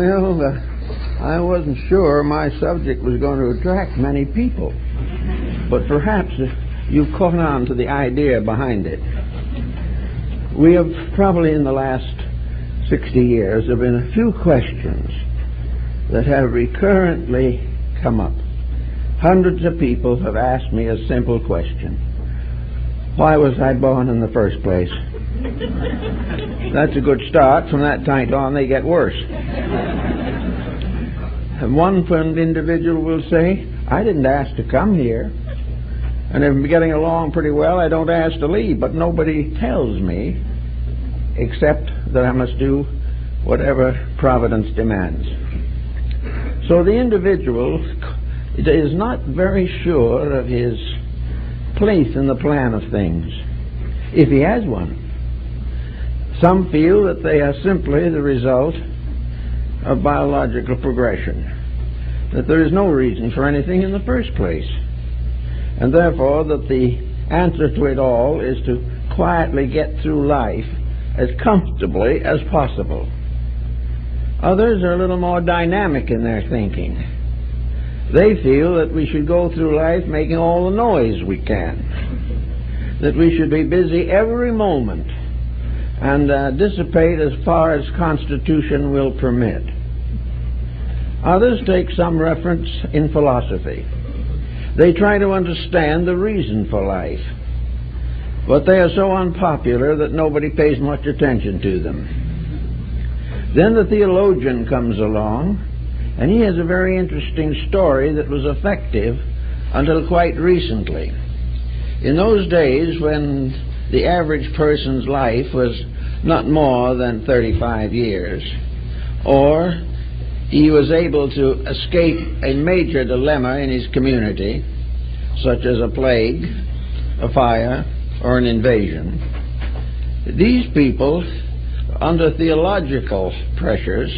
Well, I wasn't sure my subject was going to attract many people, but perhaps you've caught on to the idea behind it. We have probably in the last 60 years there have been a few questions that have recurrently come up. Hundreds of people have asked me a simple question. Why was I born in the first place? That's a good start. From that time on, they get worse. And one individual will say, I didn't ask to come here. And if I'm getting along pretty well, I don't ask to leave. But nobody tells me, except that I must do whatever Providence demands. So the individual is not very sure of his place in the plan of things, if he has one. Some feel that they are simply the result of biological progression, that there is no reason for anything in the first place, and therefore that the answer to it all is to quietly get through life as comfortably as possible. Others are a little more dynamic in their thinking. They feel that we should go through life making all the noise we can, that we should be busy every moment and dissipate as far as Constitution will permit. Others take some reference in philosophy. They try to understand the reason for life, but they are so unpopular that nobody pays much attention to them. Then the theologian comes along, and he has a very interesting story that was effective until quite recently. In those days when the average person's life was not more than 35 years, or he was able to escape a major dilemma in his community, such as a plague, a fire, or an invasion, these people, under theological pressures,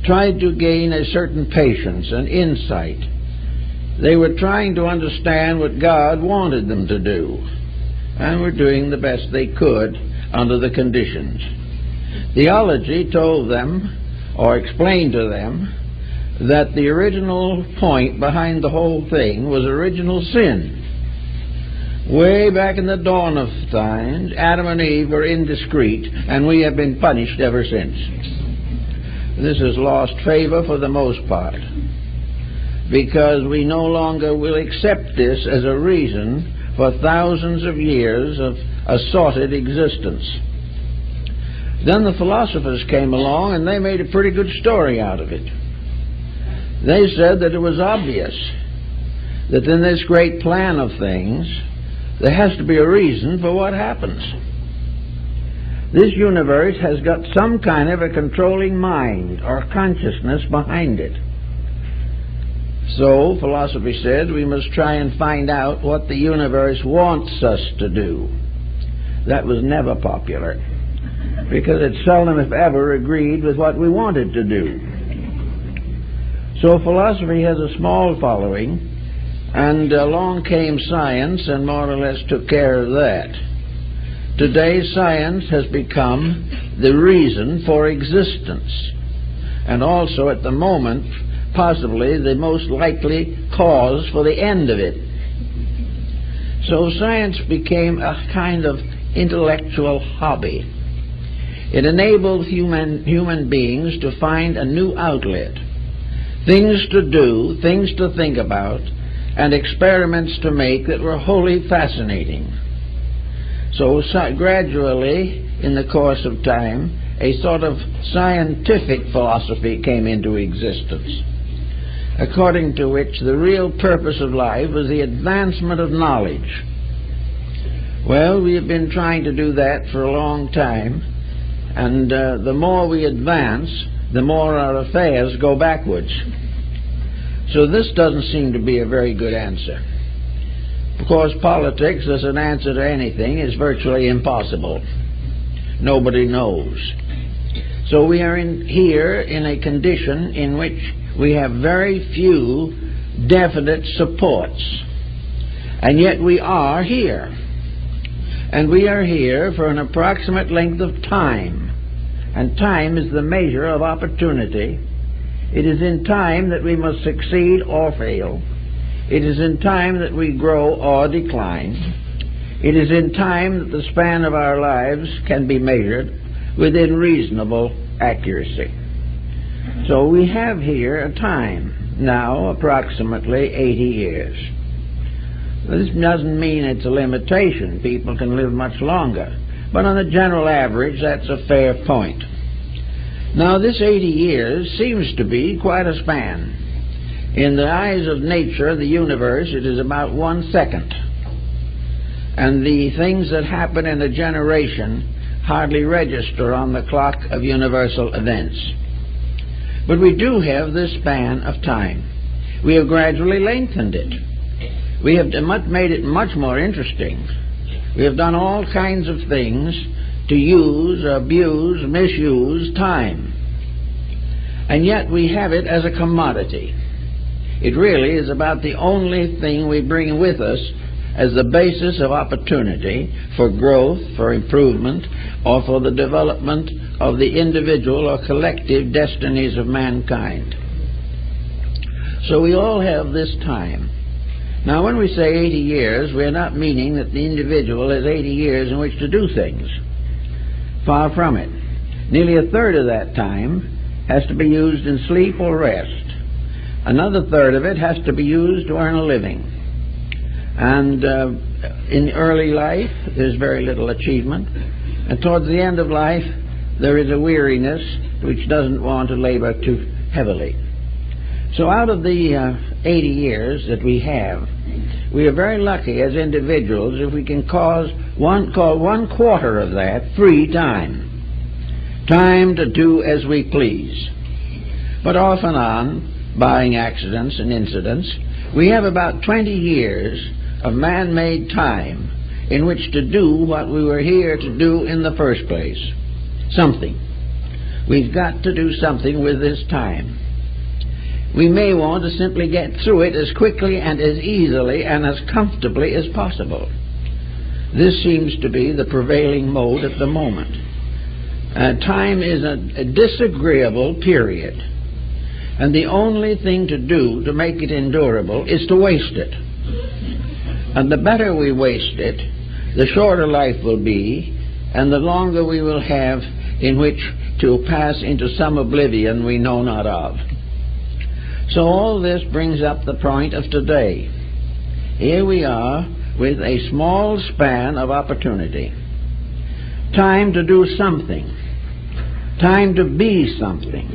tried to gain a certain patience and insight. They were trying to understand what God wanted them to do, and were doing the best they could under the conditions. Theology told them, or explained to them, that the original point behind the whole thing was original sin. Way back in the dawn of times, Adam and Eve were indiscreet, and we have been punished ever since. This has lost favor for the most part, because we no longer will accept this as a reason for thousands of years of assorted existence. Then the philosophers came along, and they made a pretty good story out of it. They said that it was obvious that in this great plan of things, there has to be a reason for what happens. This universe has got some kind of a controlling mind or consciousness behind it. So, philosophy said, we must try and find out what the universe wants us to do. That was never popular, because it seldom, if ever, agreed with what we wanted to do. So philosophy has a small following, and along came science and more or less took care of that. Today, science has become the reason for existence, and also at the moment, possibly the most likely cause for the end of it. So science became a kind of intellectual hobby. It enabled human beings to find a new outlet, things to do, things to think about, and experiments to make that were wholly fascinating. So gradually, in the course of time, a sort of scientific philosophy came into existence, according to which the real purpose of life was the advancement of knowledge. Well, we have been trying to do that for a long time, and the more we advance, the more our affairs go backwards. So this doesn't seem to be a very good answer. Of course, politics as an answer to anything is virtually impossible. Nobody knows. So we are here in a condition in which we have very few definite supports. And yet we are here. And we are here for an approximate length of time. And time is the measure of opportunity. It is in time that we must succeed or fail. It is in time that we grow or decline. It is in time that the span of our lives can be measured within reasonable accuracy. So we have here a time, now approximately 80 years. This doesn't mean it's a limitation. People can live much longer. But on a general average, that's a fair point. Now, this 80 years seems to be quite a span. In the eyes of nature, the universe, it is about 1 second. And the things that happen in a generation hardly register on the clock of universal events. But we do have this span of time. We have gradually lengthened it. We have made it much more interesting. We have done all kinds of things to use, abuse, misuse time. And yet we have it as a commodity. It really is about the only thing we bring with us as the basis of opportunity for growth, for improvement, or for the development of the individual or collective destinies of mankind. So we all have this time. Now, when we say 80 years, we're not meaning that the individual has 80 years in which to do things. Far from it. Nearly a third of that time has to be used in sleep or rest. Another third of it has to be used to earn a living. And in early life, there's very little achievement. And towards the end of life, there is a weariness which doesn't want to labor too heavily. So out of the 80 years that we have, we are very lucky as individuals if we can call 1/4 of that free time. Time to do as we please. But off and on, barring accidents and incidents, we have about 20 years of man-made time in which to do what we were here to do in the first place. Something. We've got to do something with this time. We may want to simply get through it as quickly and as easily and as comfortably as possible. This seems to be the prevailing mode at the moment. Time is a disagreeable period, and the only thing to do to make it endurable is to waste it. And the better we waste it, the shorter life will be, and the longer we will have in which to pass into some oblivion we know not of. So all this brings up the point of today. Here we are with a small span of opportunity. Time to do something. Time to be something.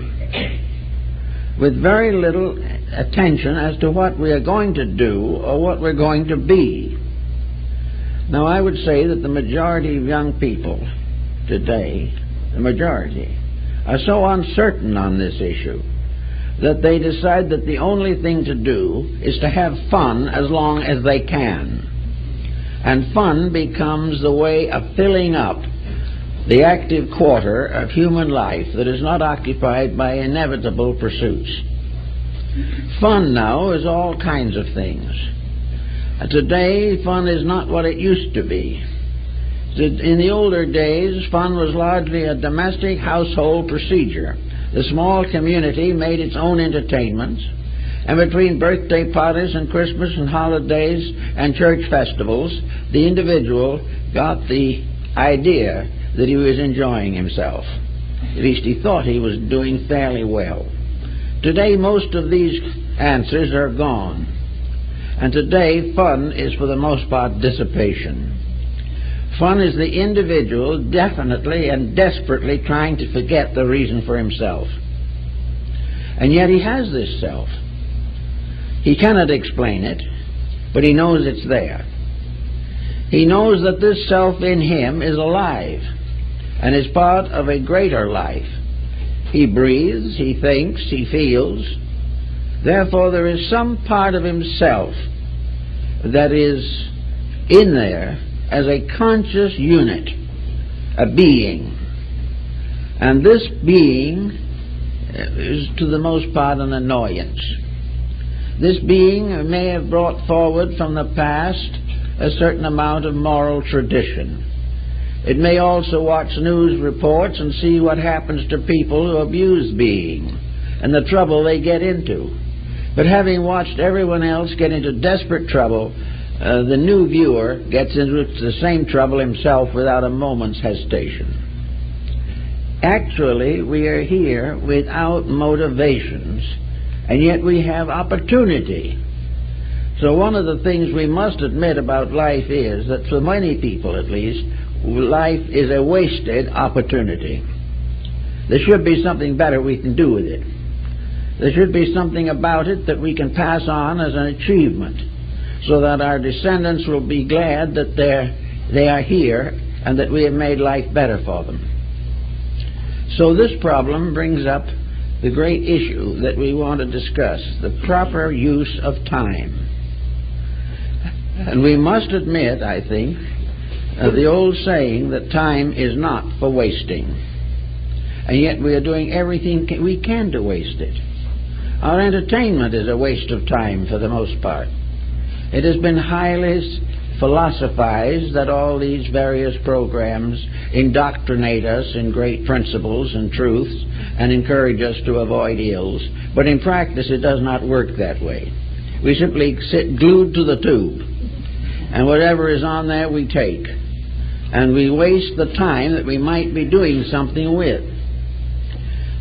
With very little attention as to what we are going to do or what we're going to be. Now, I would say that the majority of young people today, the majority, are so uncertain on this issue that they decide that the only thing to do is to have fun as long as they can. And fun becomes the way of filling up the active quarter of human life that is not occupied by inevitable pursuits. Fun now is all kinds of things. Today, fun is not what it used to be. In the older days, fun was largely a domestic household procedure. The small community made its own entertainments, and between birthday parties and Christmas and holidays and church festivals, the individual got the idea that he was enjoying himself. At least he thought he was doing fairly well. Today, most of these answers are gone. And today, fun is for the most part dissipation. Fun is the individual definitely and desperately trying to forget the reason for himself. And yet he has this self. He cannot explain it, but he knows it's there. He knows that this self in him is alive and is part of a greater life. He breathes, he thinks, he feels. Therefore, there is some part of himself that is in there as a conscious unit, a being. And this being is to the most part an annoyance. This being may have brought forward from the past a certain amount of moral tradition. It may also watch news reports and see what happens to people who abuse being and the trouble they get into. But having watched everyone else get into desperate trouble, the new viewer gets into the same trouble himself without a moment's hesitation. Actually, we are here without motivations, and yet we have opportunity. So one of the things we must admit about life is that for many people at least, life is a wasted opportunity. There should be something better we can do with it. There should be something about it that we can pass on as an achievement, so that our descendants will be glad that they are here and that we have made life better for them. So this problem brings up the great issue that we want to discuss, the proper use of time. And we must admit, I think, the old saying that time is not for wasting. And yet we are doing everything we can to waste it. Our entertainment is a waste of time for the most part. It has been highly philosophized that all these various programs indoctrinate us in great principles and truths and encourage us to avoid ills. But in practice it does not work that way. We simply sit glued to the tube, and whatever is on there we take. And we waste the time that we might be doing something with.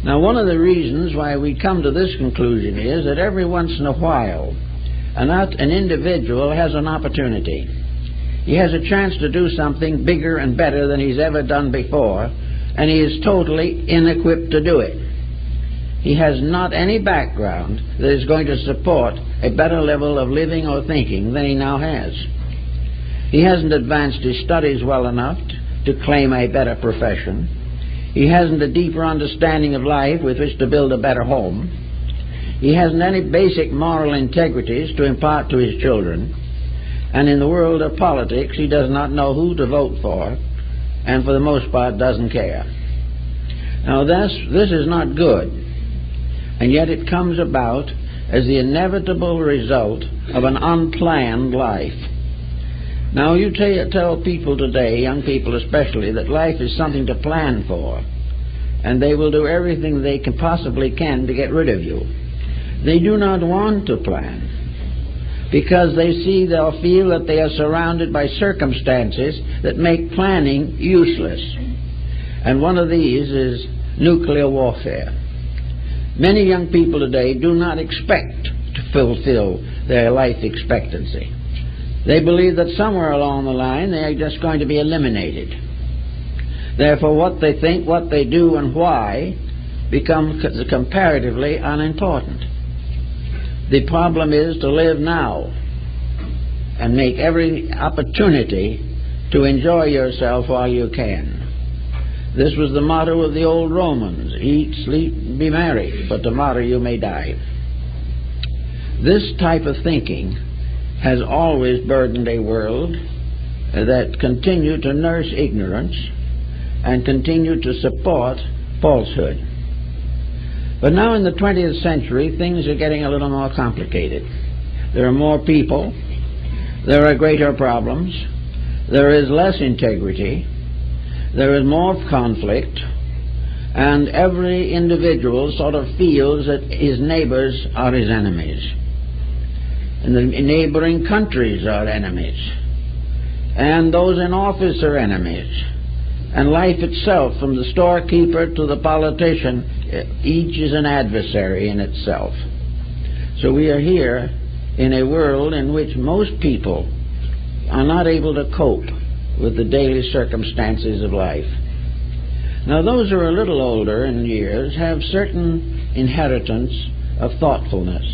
Now, one of the reasons why we come to this conclusion is that every once in a while an individual has an opportunity. He has a chance to do something bigger and better than he's ever done before, and he is totally inequipped to do it. He has not any background that is going to support a better level of living or thinking than he now has. He hasn't advanced his studies well enough to claim a better profession. He hasn't a deeper understanding of life with which to build a better home. He hasn't any basic moral integrities to impart to his children. And in the world of politics, he does not know who to vote for, and for the most part doesn't care. Now this is not good, and yet it comes about as the inevitable result of an unplanned life. Now you tell people today, young people especially, that life is something to plan for, and they will do everything they possibly can to get rid of you. They do not want to plan, because they'll feel that they are surrounded by circumstances that make planning useless. And one of these is nuclear warfare. Many young people today do not expect to fulfill their life expectancy. They believe that somewhere along the line they are just going to be eliminated. Therefore, what they think, what they do, and why become comparatively unimportant. The problem is to live now and make every opportunity to enjoy yourself while you can. This was the motto of the old Romans: eat, sleep, and be merry, but tomorrow you may die. This type of thinking has always burdened a world that continued to nurse ignorance and continued to support falsehood. But now in the 20th century, things are getting a little more complicated. There are more people, there are greater problems, there is less integrity, there is more conflict, and every individual sort of feels that his neighbors are his enemies. And the neighboring countries are enemies, and those in office are enemies, and life itself, from the storekeeper to the politician, each is an adversary in itself. So we are here in a world in which most people are not able to cope with the daily circumstances of life. Now those who are a little older in years have certain inheritance of thoughtfulness,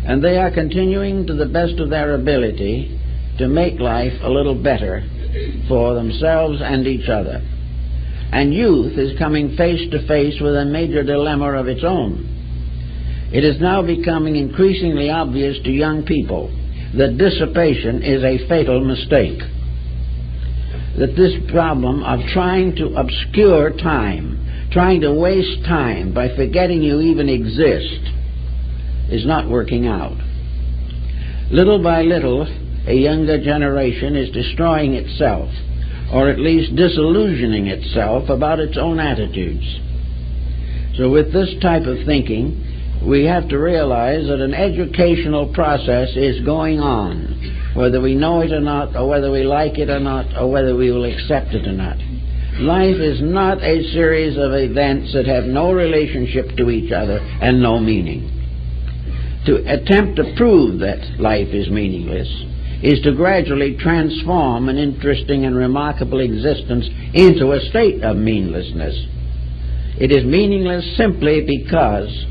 and they are continuing to the best of their ability to make life a little better for themselves and each other. And youth is coming face to face with a major dilemma of its own. It is now becoming increasingly obvious to young people that dissipation is a fatal mistake. That this problem of trying to obscure time, trying to waste time by forgetting you even exist, is not working out. Little by little, a younger generation is destroying itself, or at least disillusioning itself about its own attitudes. So with this type of thinking, we have to realize that an educational process is going on, whether we know it or not, or whether we like it or not, or whether we will accept it or not. Life is not a series of events that have no relationship to each other and no meaning. To attempt to prove that life is meaningless is to gradually transform an interesting and remarkable existence into a state of meaninglessness. It is meaningless simply because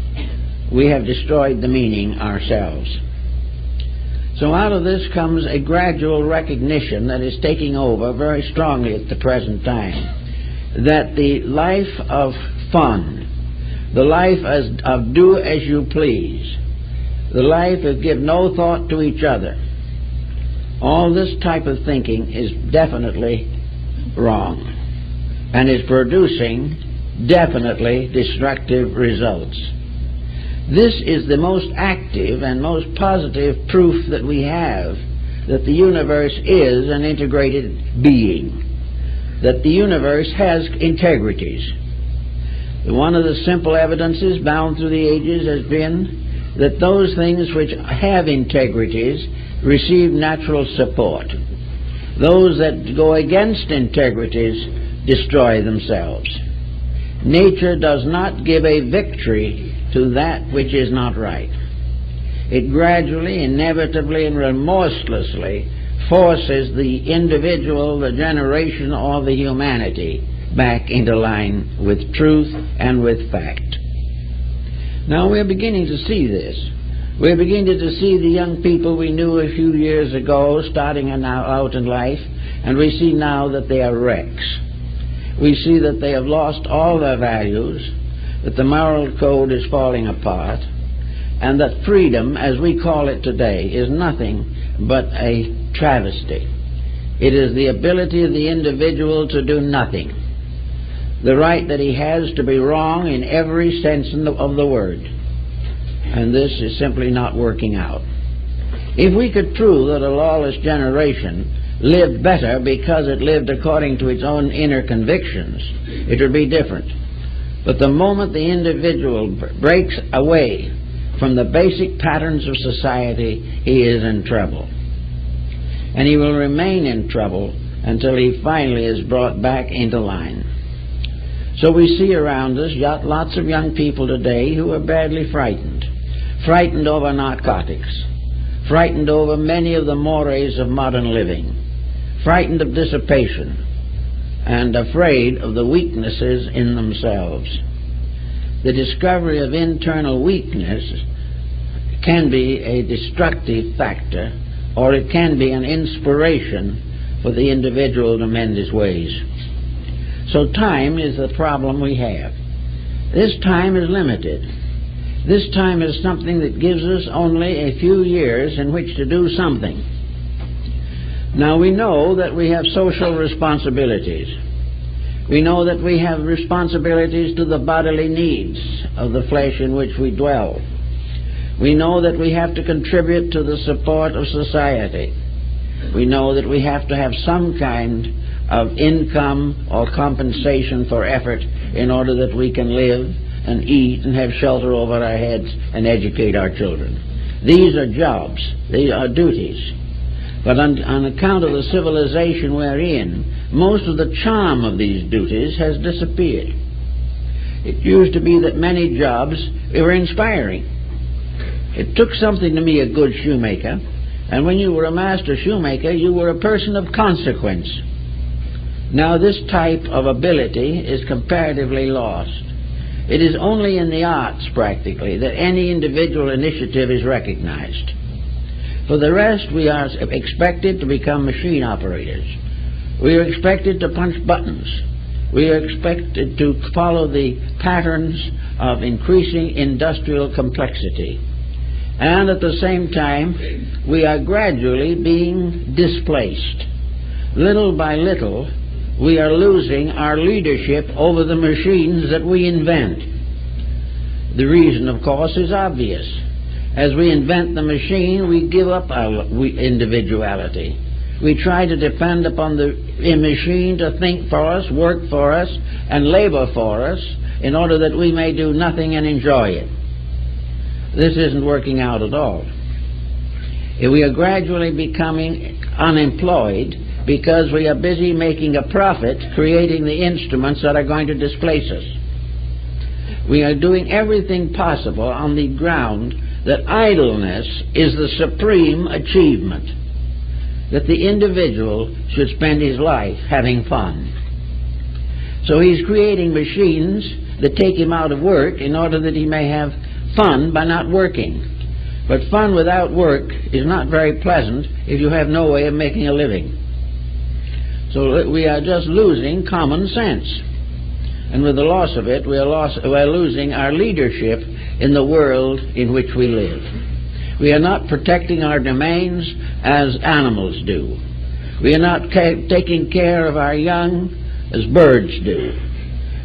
we have destroyed the meaning ourselves. So out of this comes a gradual recognition that is taking over very strongly at the present time, that the life of fun, the life of do as you please, the life of give no thought to each other, all this type of thinking is definitely wrong and is producing definitely destructive results. This is the most active and most positive proof that we have that the universe is an integrated being, that the universe has integrities. One of the simple evidences bound through the ages has been that those things which have integrities receive natural support. Those that go against integrities destroy themselves. Nature does not give a victory to that which is not right. It gradually, inevitably, and remorselessly forces the individual, the generation, or the humanity back into line with truth and with fact. Now we're beginning to see this. We're beginning to see the young people we knew a few years ago starting now out in life, and we see now that they are wrecks. We see that they have lost all their values, that the moral code is falling apart, and that freedom, as we call it today, is nothing but a travesty. It is the ability of the individual to do nothing, the right that he has to be wrong in every sense of the word. And this is simply not working out. If we could prove that a lawless generation lived better because it lived according to its own inner convictions, it would be different. But the moment the individual breaks away from the basic patterns of society, he is in trouble. And he will remain in trouble until he finally is brought back into line. So we see around us lots of young people today who are badly frightened. Frightened over narcotics. Frightened over many of the mores of modern living. Frightened of dissipation. And afraid of the weaknesses in themselves. The discovery of internal weakness can be a destructive factor, or it can be an inspiration for the individual to mend his ways. So time is the problem we have. This time is limited. This time is something that gives us only a few years in which to do something. Now we know that we have social responsibilities. We know that we have responsibilities to the bodily needs of the flesh in which we dwell. We know that we have to contribute to the support of society. We know that we have to have some kind of income or compensation for effort in order that we can live and eat and have shelter over our heads and educate our children. These are jobs. These are duties. But on account of the civilization we're in, most of the charm of these duties has disappeared. It used to be that many jobs were inspiring. It took something to be a good shoemaker, and when you were a master shoemaker, you were a person of consequence. Now this type of ability is comparatively lost. It is only in the arts, practically, that any individual initiative is recognized. For the rest, we are expected to become machine operators. We are expected to punch buttons. We are expected to follow the patterns of increasing industrial complexity. And at the same time, we are gradually being displaced. Little by little, we are losing our leadership over the machines that we invent. The reason, of course, is obvious. As we invent the machine, we give up our individuality. We try to depend upon the machine to think for us, work for us, and labor for us in order that we may do nothing and enjoy it. This isn't working out at all. We are gradually becoming unemployed because we are busy making a profit, creating the instruments that are going to displace us. We are doing everything possible on the ground that idleness is the supreme achievement, that the individual should spend his life having fun. So he's creating machines that take him out of work in order that he may have fun by not working. But fun without work is not very pleasant if you have no way of making a living. So we are just losing common sense. And with the loss of it, we are losing our leadership in the world in which we live. We are not protecting our domains as animals do. We are not taking care of our young as birds do.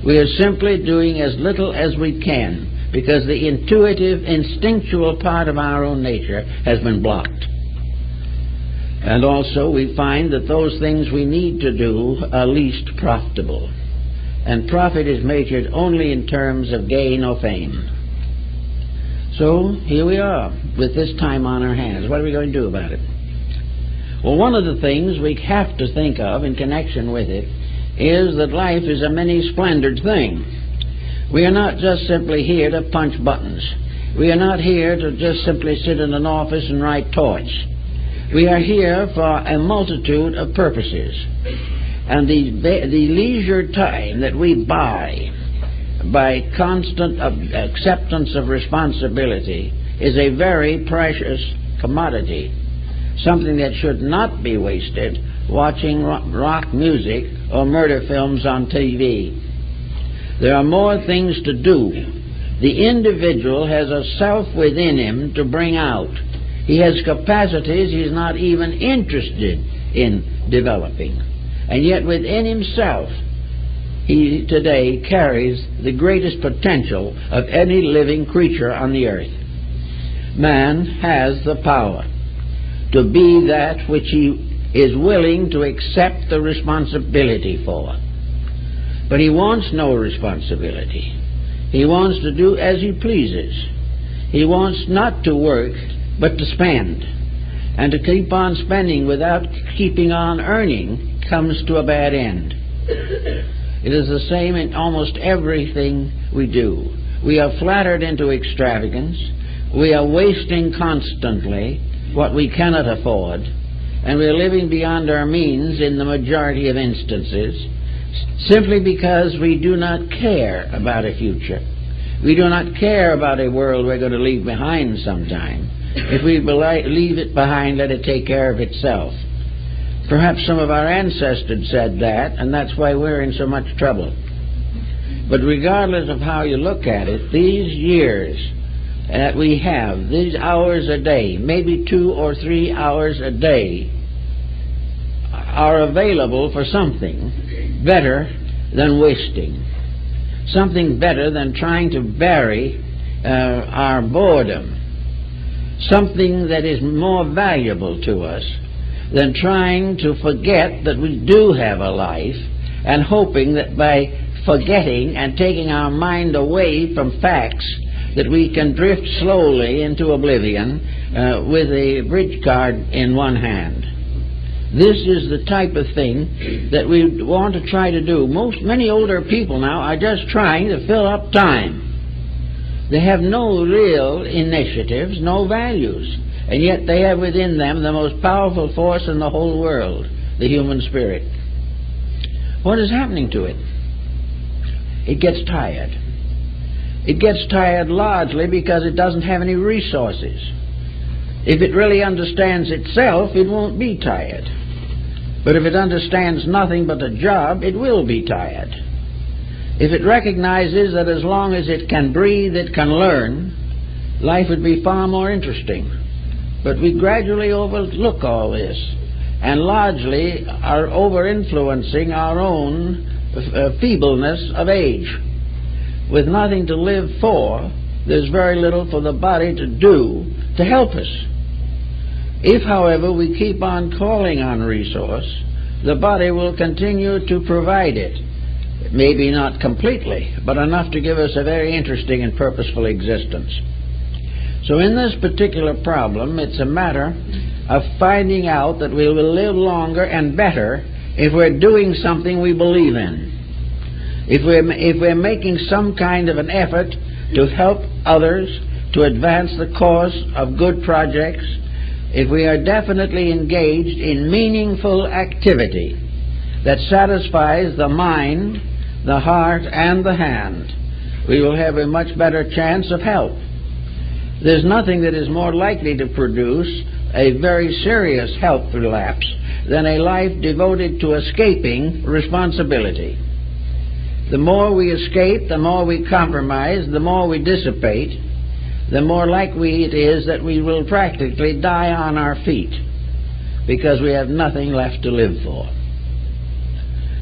We are simply doing as little as we can because the intuitive, instinctual part of our own nature has been blocked. And also we find that those things we need to do are least profitable. And profit is measured only in terms of gain or fame. So here we are with this time on our hands. What are we going to do about it? Well, one of the things we have to think of in connection with it is that life is a many-splendored thing. We are not just simply here to punch buttons. We are not here to just simply sit in an office and write torts. We are here for a multitude of purposes. And the leisure time that we buy by constant acceptance of responsibility is a very precious commodity, something that should not be wasted watching rock music or murder films on TV. There are more things to do. The individual has a self within him to bring out. He has capacities he's not even interested in developing. And yet within himself, he today carries the greatest potential of any living creature on the earth. Man has the power to be that which he is willing to accept the responsibility for. But he wants no responsibility. He wants to do as he pleases. He wants not to work, but to spend. And to keep on spending without keeping on earning comes to a bad end. It is the same in almost everything we do. We are flattered into extravagance. We are wasting constantly what we cannot afford. And we are living beyond our means in the majority of instances, simply because we do not care about a future. We do not care about a world we're going to leave behind sometime. If we leave it behind, let it take care of itself. Perhaps some of our ancestors said that, and that's why we're in so much trouble. But regardless of how you look at it, these years that we have, these hours a day, maybe 2 or 3 hours a day, are available for something better than wasting, something better than trying to bury our boredom, something that is more valuable to us than trying to forget that we do have a life and hoping that by forgetting and taking our mind away from facts that we can drift slowly into oblivion with a bridge card in one hand. This is the type of thing that we want to try to do. Many older people now are just trying to fill up time. They have no real initiatives, no values, and yet they have within them the most powerful force in the whole world, the human spirit. What is happening to it? It gets tired. It gets tired largely because it doesn't have any resources. If it really understands itself, it won't be tired. But if it understands nothing but a job, it will be tired. If it recognizes that as long as it can breathe, it can learn, life would be far more interesting. But we gradually overlook all this and largely are over-influencing our own feebleness of age. With nothing to live for, there's very little for the body to do to help us. If, however, we keep on calling on resource, the body will continue to provide it. Maybe not completely, but enough to give us a very interesting and purposeful existence. So in this particular problem, it's a matter of finding out that we will live longer and better if we're doing something we believe in. If we're making some kind of an effort to help others, to advance the cause of good projects, if we are definitely engaged in meaningful activity that satisfies the mind, the heart, and the hand, we will have a much better chance of help. There's nothing that is more likely to produce a very serious health relapse than a life devoted to escaping responsibility. The more we escape, the more we compromise, the more we dissipate, the more likely it is that we will practically die on our feet because we have nothing left to live for.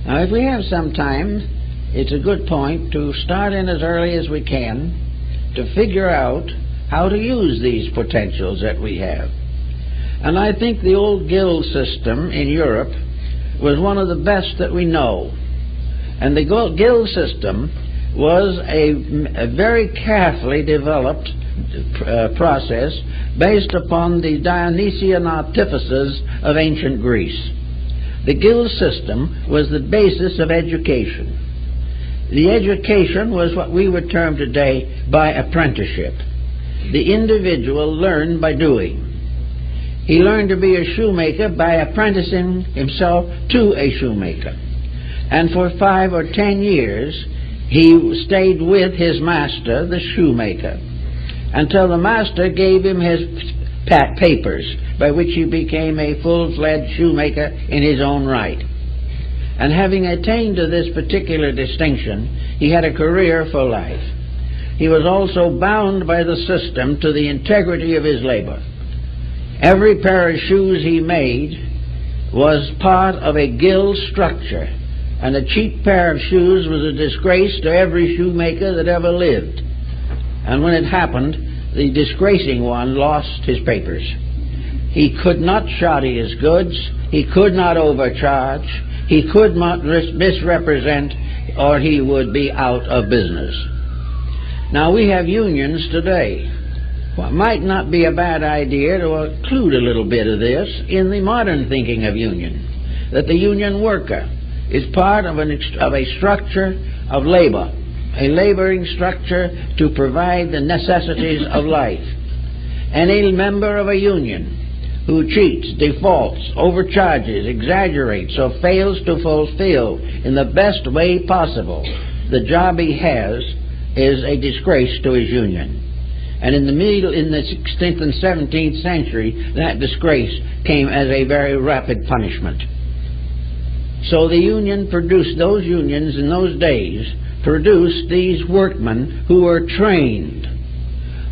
Now, if we have some time, it's a good point to start in as early as we can to figure out how to use these potentials that we have. And I think the old guild system in Europe was one of the best that we know. And the guild system was a very carefully developed process based upon the Dionysian artifices of ancient Greece. The guild system was the basis of education. The education was what we would term today by apprenticeship. The individual learned by doing. He learned to be a shoemaker by apprenticing himself to a shoemaker. And for 5 or 10 years, he stayed with his master, the shoemaker, until the master gave him his papers, by which he became a full-fledged shoemaker in his own right. And having attained to this particular distinction, he had a career for life. He was also bound by the system to the integrity of his labor. Every pair of shoes he made was part of a guild structure, and a cheap pair of shoes was a disgrace to every shoemaker that ever lived. And when it happened, the disgracing one lost his papers. He could not shoddy his goods, he could not overcharge, he could not misrepresent, or he would be out of business. Now, we have unions today. Well, it might not be a bad idea to include a little bit of this in the modern thinking of union, that the union worker is part of a structure of labor, a laboring structure to provide the necessities of life. Any member of a union who cheats, defaults, overcharges, exaggerates, or fails to fulfill in the best way possible the job he has is a disgrace to his union. And in the 16th and 17th century, that disgrace came as a very rapid punishment. So the union produced, those unions in those days produced these workmen who were trained,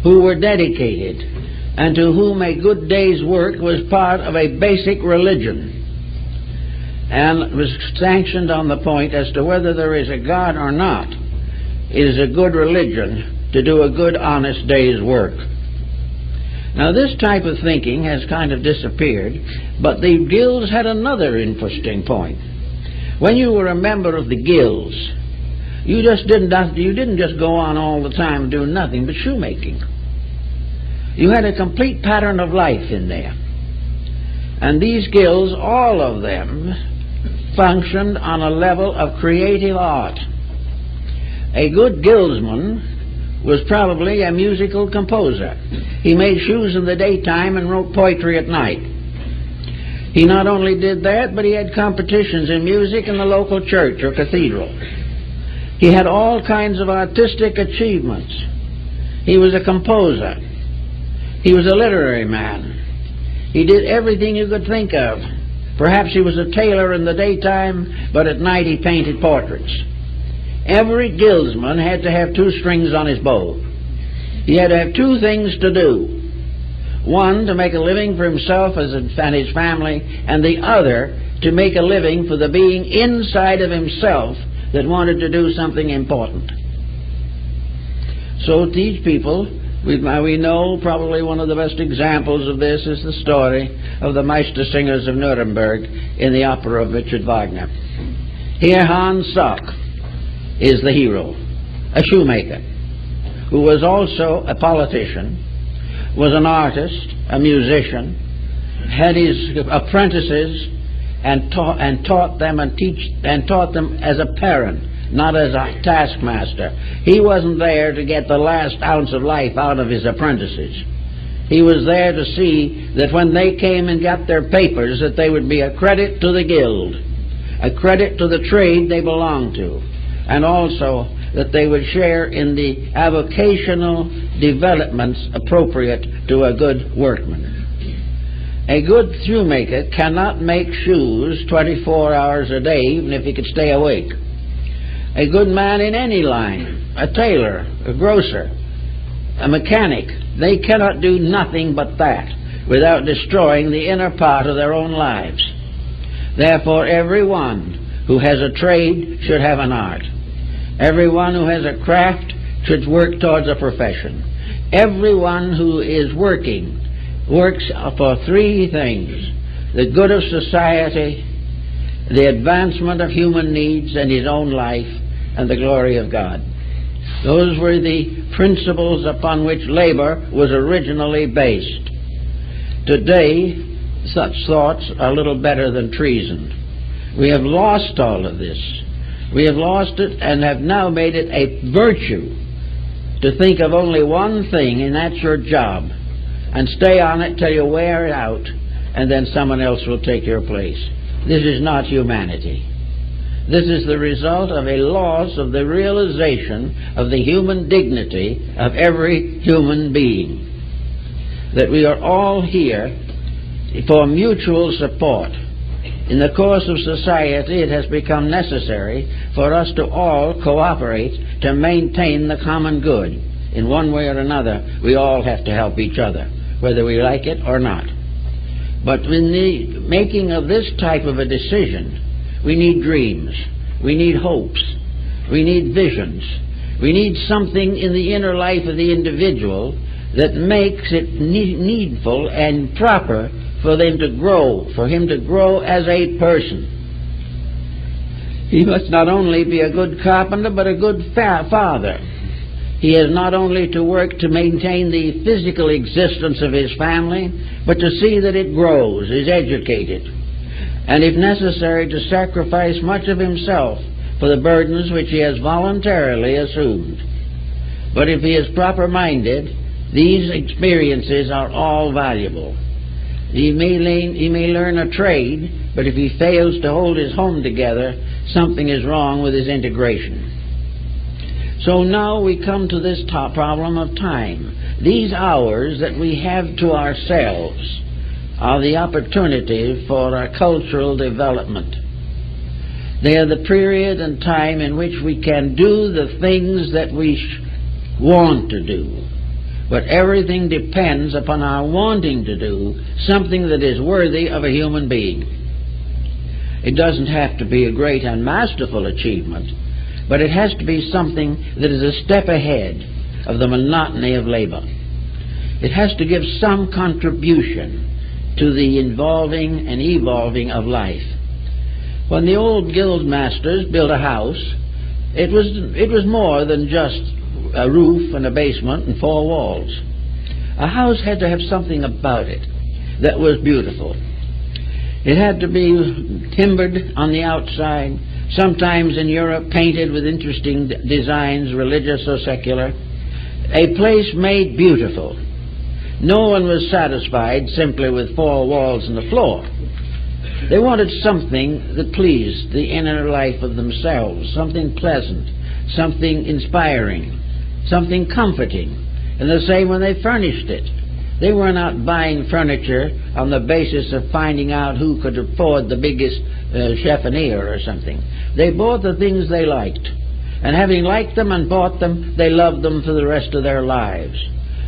who were dedicated, and to whom a good day's work was part of a basic religion, and was sanctioned on the point as to whether there is a God or not. It is a good religion to do a good, honest day's work. Now, this type of thinking has kind of disappeared, but the guilds had another interesting point. When you were a member of the guilds, you didn't just go on all the time doing nothing but shoemaking. You had a complete pattern of life in there. And these guilds, all of them, functioned on a level of creative art. A good guildsman was probably a musical composer. He made shoes in the daytime and wrote poetry at night. He not only did that, but he had competitions in music in the local church or cathedral. He had all kinds of artistic achievements. He was a composer. He was a literary man. He did everything you could think of. Perhaps he was a tailor in the daytime, but at night he painted portraits. Every guildsman had to have 2 strings on his bow. He had to have 2 things to do. One, to make a living for himself and his family, and the other, to make a living for the being inside of himself that wanted to do something important. So these people We know probably one of the best examples of this is the story of the Meistersingers of Nuremberg in the opera of Richard Wagner. Here Hans Sachs is the hero, a shoemaker, who was also a politician, was an artist, a musician, had his apprentices and taught them as a parent, not as a taskmaster. He wasn't there to get the last ounce of life out of his apprentices. He was there to see that when they came and got their papers, that they would be a credit to the guild, a credit to the trade they belonged to, and also that they would share in the avocational developments appropriate to a good workman. A good shoemaker cannot make shoes 24 hours a day, even if he could stay awake. A good man in any line, a tailor, a grocer, a mechanic, they cannot do nothing but that without destroying the inner part of their own lives. Therefore, everyone who has a trade should have an art. Everyone who has a craft should work towards a profession. Everyone who is working works for three things: the good of society, the advancement of human needs and his own life, and the glory of God. Those were the principles upon which labor was originally based. Today, such thoughts are little better than treason. We have lost all of this. We have lost it and have now made it a virtue to think of only one thing, and that's your job, and stay on it till you wear it out, and then someone else will take your place. This is not humanity. This is the result of a loss of the realization of the human dignity of every human being. That we are all here for mutual support. In the course of society, it has become necessary for us to all cooperate to maintain the common good. In one way or another, we all have to help each other, whether we like it or not. But in the making of this type of a decision, we need dreams, we need hopes, we need visions, we need something in the inner life of the individual that makes it needful and proper for them to grow, for him to grow as a person. He must not only be a good carpenter, but a good father. He has not only to work to maintain the physical existence of his family, but to see that it grows, is educated, and if necessary to sacrifice much of himself for the burdens which he has voluntarily assumed. But if he is proper-minded, these experiences are all valuable. He may learn a trade, but if he fails to hold his home together, something is wrong with his integration. So now we come to this problem of time. These hours that we have to ourselves are the opportunity for our cultural development. They are the period and time in which we can do the things that we want to do. But everything depends upon our wanting to do something that is worthy of a human being. It doesn't have to be a great and masterful achievement, but it has to be something that is a step ahead of the monotony of labor. It has to give some contribution to the involving and evolving of life. When the old guild masters built a house, it was more than just a roof and a basement and four walls. A house had to have something about it that was beautiful. It had to be timbered on the outside, sometimes in Europe painted with interesting designs, religious or secular. A place made beautiful. No one was satisfied simply with four walls and a floor. They wanted something that pleased the inner life of themselves, something pleasant, something inspiring, something comforting. And the same when they furnished it. They were not buying furniture on the basis of finding out who could afford the biggest chiffonier or something. They bought the things they liked. And having liked them and bought them, they loved them for the rest of their lives.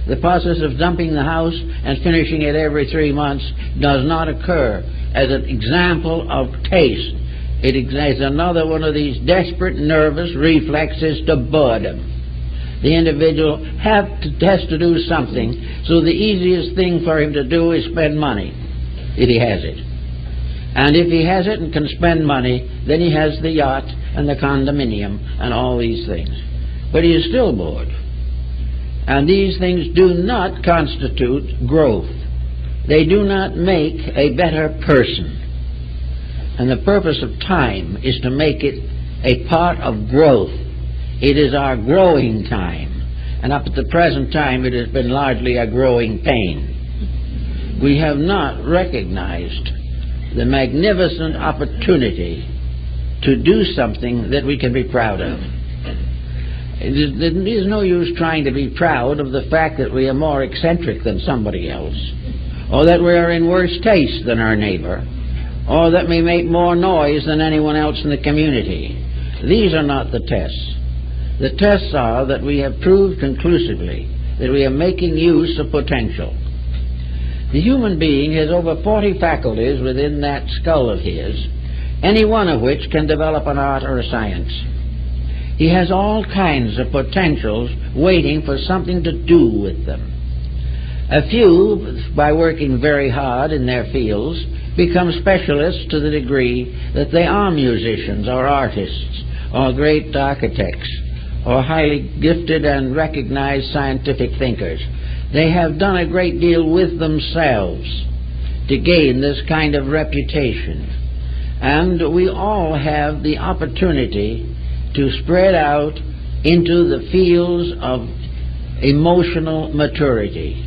The process of dumping the house and finishing it every 3 months does not occur as an example of taste. It is another one of these desperate nervous reflexes to boredom. the individual has to do something, so the easiest thing for him to do is spend money, if he has it. And if he has it and can spend money, then he has the yacht and the condominium and all these things. But he is still bored. And these things do not constitute growth. They do not make a better person. And the purpose of time is to make it a part of growth. It is our growing time. And up at the present time, it has been largely a growing pain. We have not recognized the magnificent opportunity to do something that we can be proud of. It is no use trying to be proud of the fact that we are more eccentric than somebody else, or that we are in worse taste than our neighbor, or that we make more noise than anyone else in the community. These are not the tests. The tests are that we have proved conclusively that we are making use of potential. The human being has over 40 faculties within that skull of his, any one of which can develop an art or a science. He has all kinds of potentials waiting for something to do with them. A few, by working very hard in their fields, become specialists to the degree that they are musicians or artists or great architects or highly gifted and recognized scientific thinkers. They have done a great deal with themselves to gain this kind of reputation. And we all have the opportunity to spread out into the fields of emotional maturity.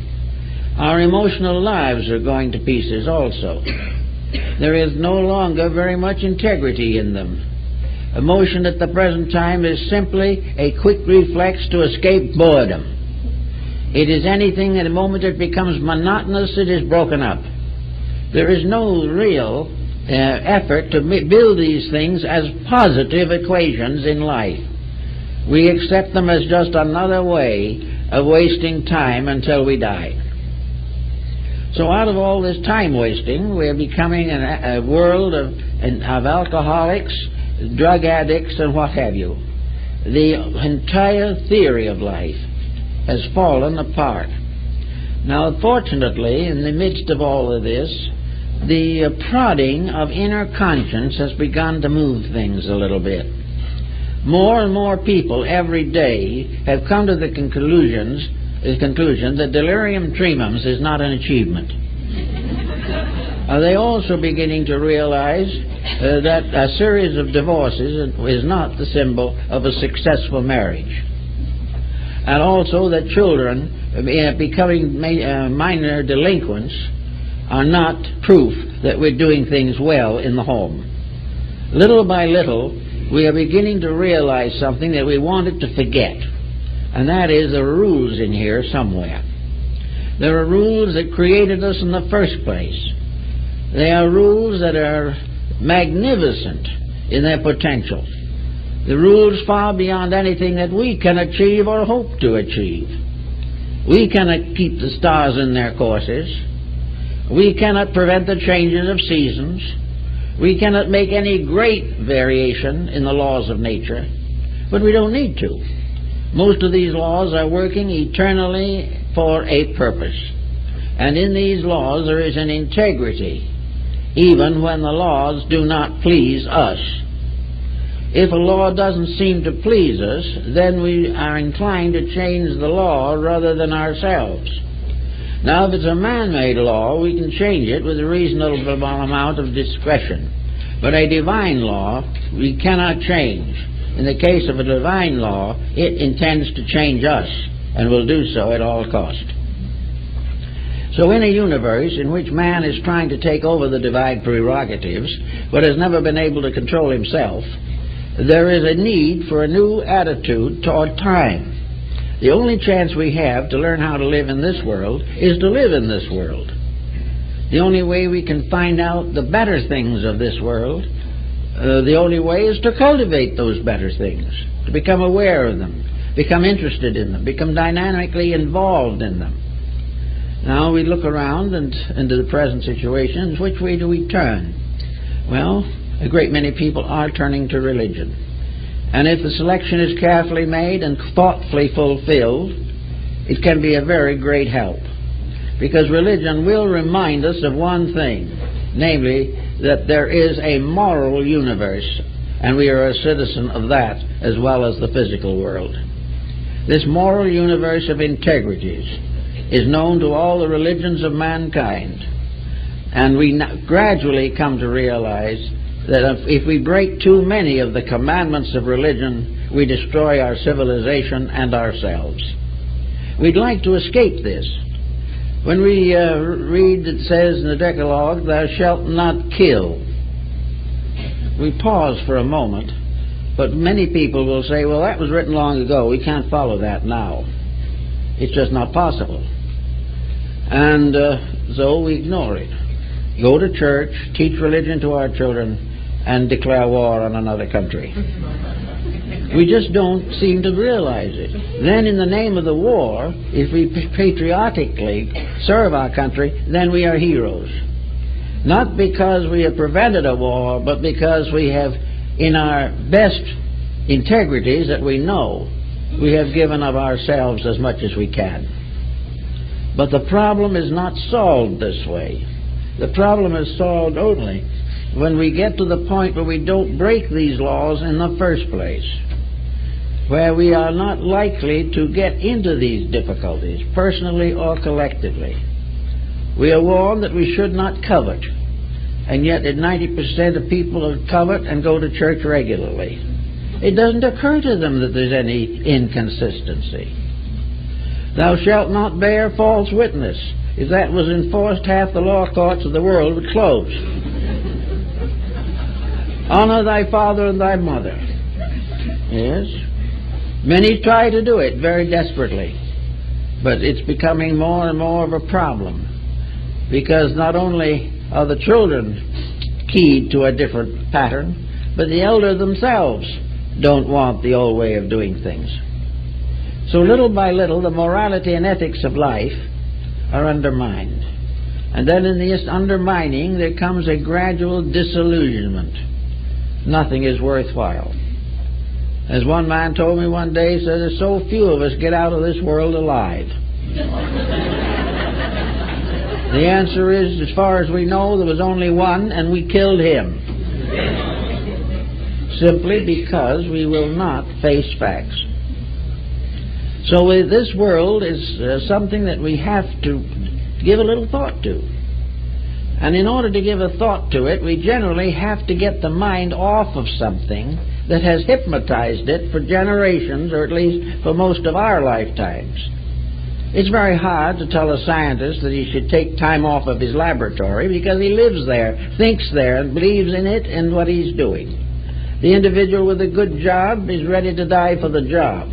Our emotional lives are going to pieces also. There is no longer very much integrity in them. Emotion at the present time is simply a quick reflex to escape boredom. It is anything at the moment it becomes monotonous, it is broken up. There is no real effort to build these things as positive equations in life. We accept them as just another way of wasting time until we die. So out of all this time wasting, we are becoming a world of alcoholics, drug addicts, and what have you. The entire theory of life has fallen apart. Now, fortunately, in the midst of all of this, the prodding of inner conscience has begun to move things a little bit. More and more people every day have come to the conclusion that delirium tremens is not an achievement. Are they also beginning to realize that a series of divorces is not the symbol of a successful marriage? And also that children becoming minor delinquents are not proof that we're doing things well in the home. Little by little, we are beginning to realize something that we wanted to forget, and that is there are rules in here somewhere. There are rules that created us in the first place. They are rules that are magnificent in their potential. The rules far beyond anything that we can achieve or hope to achieve. We cannot keep the stars in their courses. We cannot prevent the changes of seasons. We cannot make any great variation in the laws of nature, but we don't need to. Most of these laws are working eternally for a purpose. And in these laws there is an integrity, even when the laws do not please us. If a law doesn't seem to please us, then we are inclined to change the law rather than ourselves. Now, if it's a man-made law, we can change it with a reasonable amount of discretion. But a divine law, we cannot change. In the case of a divine law, it intends to change us, and will do so at all cost. So in a universe in which man is trying to take over the divine prerogatives, but has never been able to control himself, there is a need for a new attitude toward time. The only chance we have to learn how to live in this world is to live in this world. The only way we can find out the better things of this world, the only way is to cultivate those better things, to become aware of them, become interested in them, become dynamically involved in them. Now we look around and into the present situations. Which way do we turn? Well, a great many people are turning to religion. And if the selection is carefully made and thoughtfully fulfilled, it can be a very great help. Because religion will remind us of one thing, namely that there is a moral universe, and we are a citizen of that as well as the physical world. This moral universe of integrities is known to all the religions of mankind, and we gradually come to realize that if we break too many of the commandments of religion, we destroy our civilization and ourselves. We'd like to escape this. When we read that says in the Decalogue, "Thou shalt not kill," we pause for a moment, but many people will say, well, that was written long ago, we can't follow that now. It's just not possible. And so we ignore it. Go to church, teach religion to our children, and declare war on another country. We just don't seem to realize it. Then in the name of the war, if we patriotically serve our country, then we are heroes. Not because we have prevented a war, but because we have, in our best integrities that we know, we have given of ourselves as much as we can. But the problem is not solved this way. The problem is solved only when we get to the point where we don't break these laws in the first place, where we are not likely to get into these difficulties, personally or collectively. We are warned that we should not covet, and yet 90% of people covet and go to church regularly. It doesn't occur to them that there's any inconsistency. Thou shalt not bear false witness. If that was enforced, half the law courts of the world would close. Honor thy father and thy mother. Yes. Many try to do it very desperately, but it's becoming more and more of a problem, because not only are the children keyed to a different pattern, but the elder themselves don't want the old way of doing things. So little by little, the morality and ethics of life are undermined. And then in this undermining, there comes a gradual disillusionment. Nothing is worthwhile. As one man told me one day, he said, there's so few of us get out of this world alive. The answer is, as far as we know, there was only one, and we killed him. Simply because we will not face facts. So this world is something that we have to give a little thought to. And in order to give a thought to it, we generally have to get the mind off of something that has hypnotized it for generations, or at least for most of our lifetimes. It's very hard to tell a scientist that he should take time off of his laboratory because he lives there, thinks there, and believes in it and what he's doing. The individual with a good job is ready to die for the job.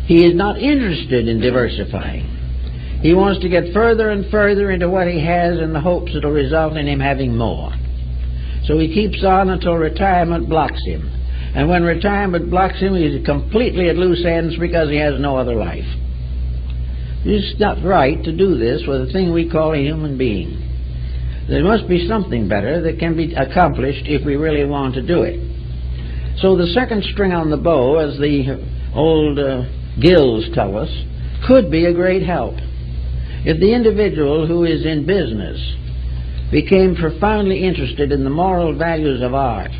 He is not interested in diversifying. He wants to get further and further into what he has in the hopes it will result in him having more. So he keeps on until retirement blocks him. And when retirement blocks him, he's completely at loose ends because he has no other life. It's not right to do this with a thing we call a human being. There must be something better that can be accomplished if we really want to do it. So the second string on the bow, as the old Gills tell us, could be a great help. If the individual who is in business became profoundly interested in the moral values of art,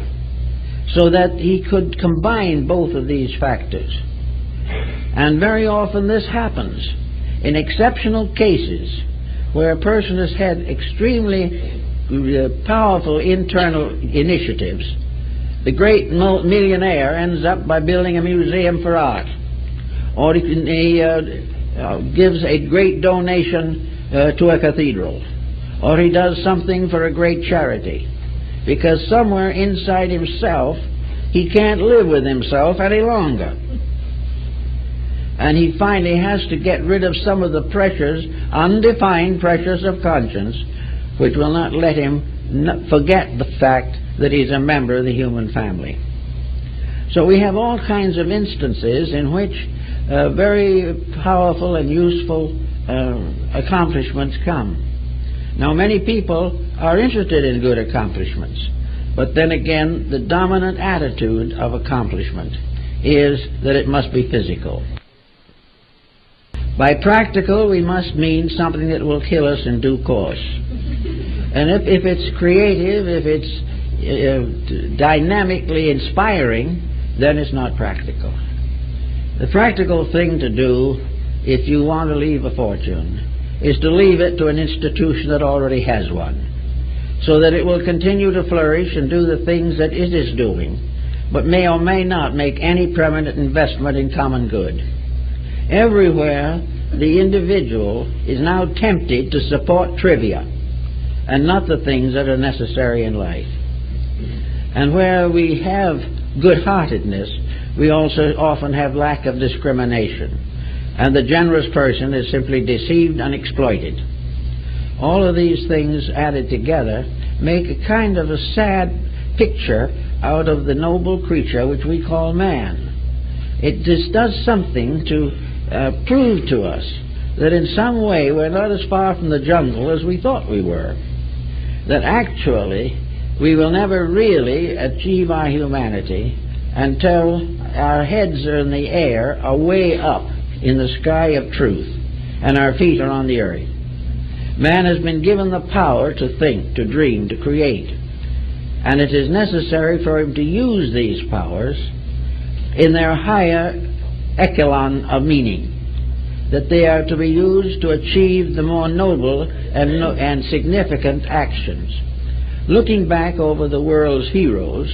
so that he could combine both of these factors. And very often this happens in exceptional cases where a person has had extremely powerful internal initiatives. The great millionaire ends up by building a museum for art, or he gives a great donation to a cathedral, or he does something for a great charity, because somewhere inside himself he can't live with himself any longer. And he finally has to get rid of some of the pressures, undefined pressures of conscience, which will not let him forget the fact that he's a member of the human family. So we have all kinds of instances in which very powerful and useful accomplishments come. Now, many people are interested in good accomplishments, But then again, the dominant attitude of accomplishment is that it must be physical. By practical, we must mean something that will kill us in due course. And if it's creative, if it's dynamically inspiring, then it's not practical. The practical thing to do, if you want to leave a fortune, is to leave it to an institution that already has one, so that it will continue to flourish and do the things that it is doing, but may or may not make any permanent investment in common good. Everywhere, the individual is now tempted to support trivia and not the things that are necessary in life. And where we have good-heartedness, we also often have lack of discrimination, and the generous person is simply deceived and exploited. All of these things added together make a kind of a sad picture out of the noble creature which we call man. It just does something to prove to us that in some way we're not as far from the jungle as we thought we were. That actually we will never really achieve our humanity until our heads are in the air, are way up in the sky of truth, and our feet are on the earth. Man has been given the power to think, to dream, to create, and it is necessary for him to use these powers in their higher echelon of meaning, that they are to be used to achieve the more noble and significant actions. Looking back over the world's heroes,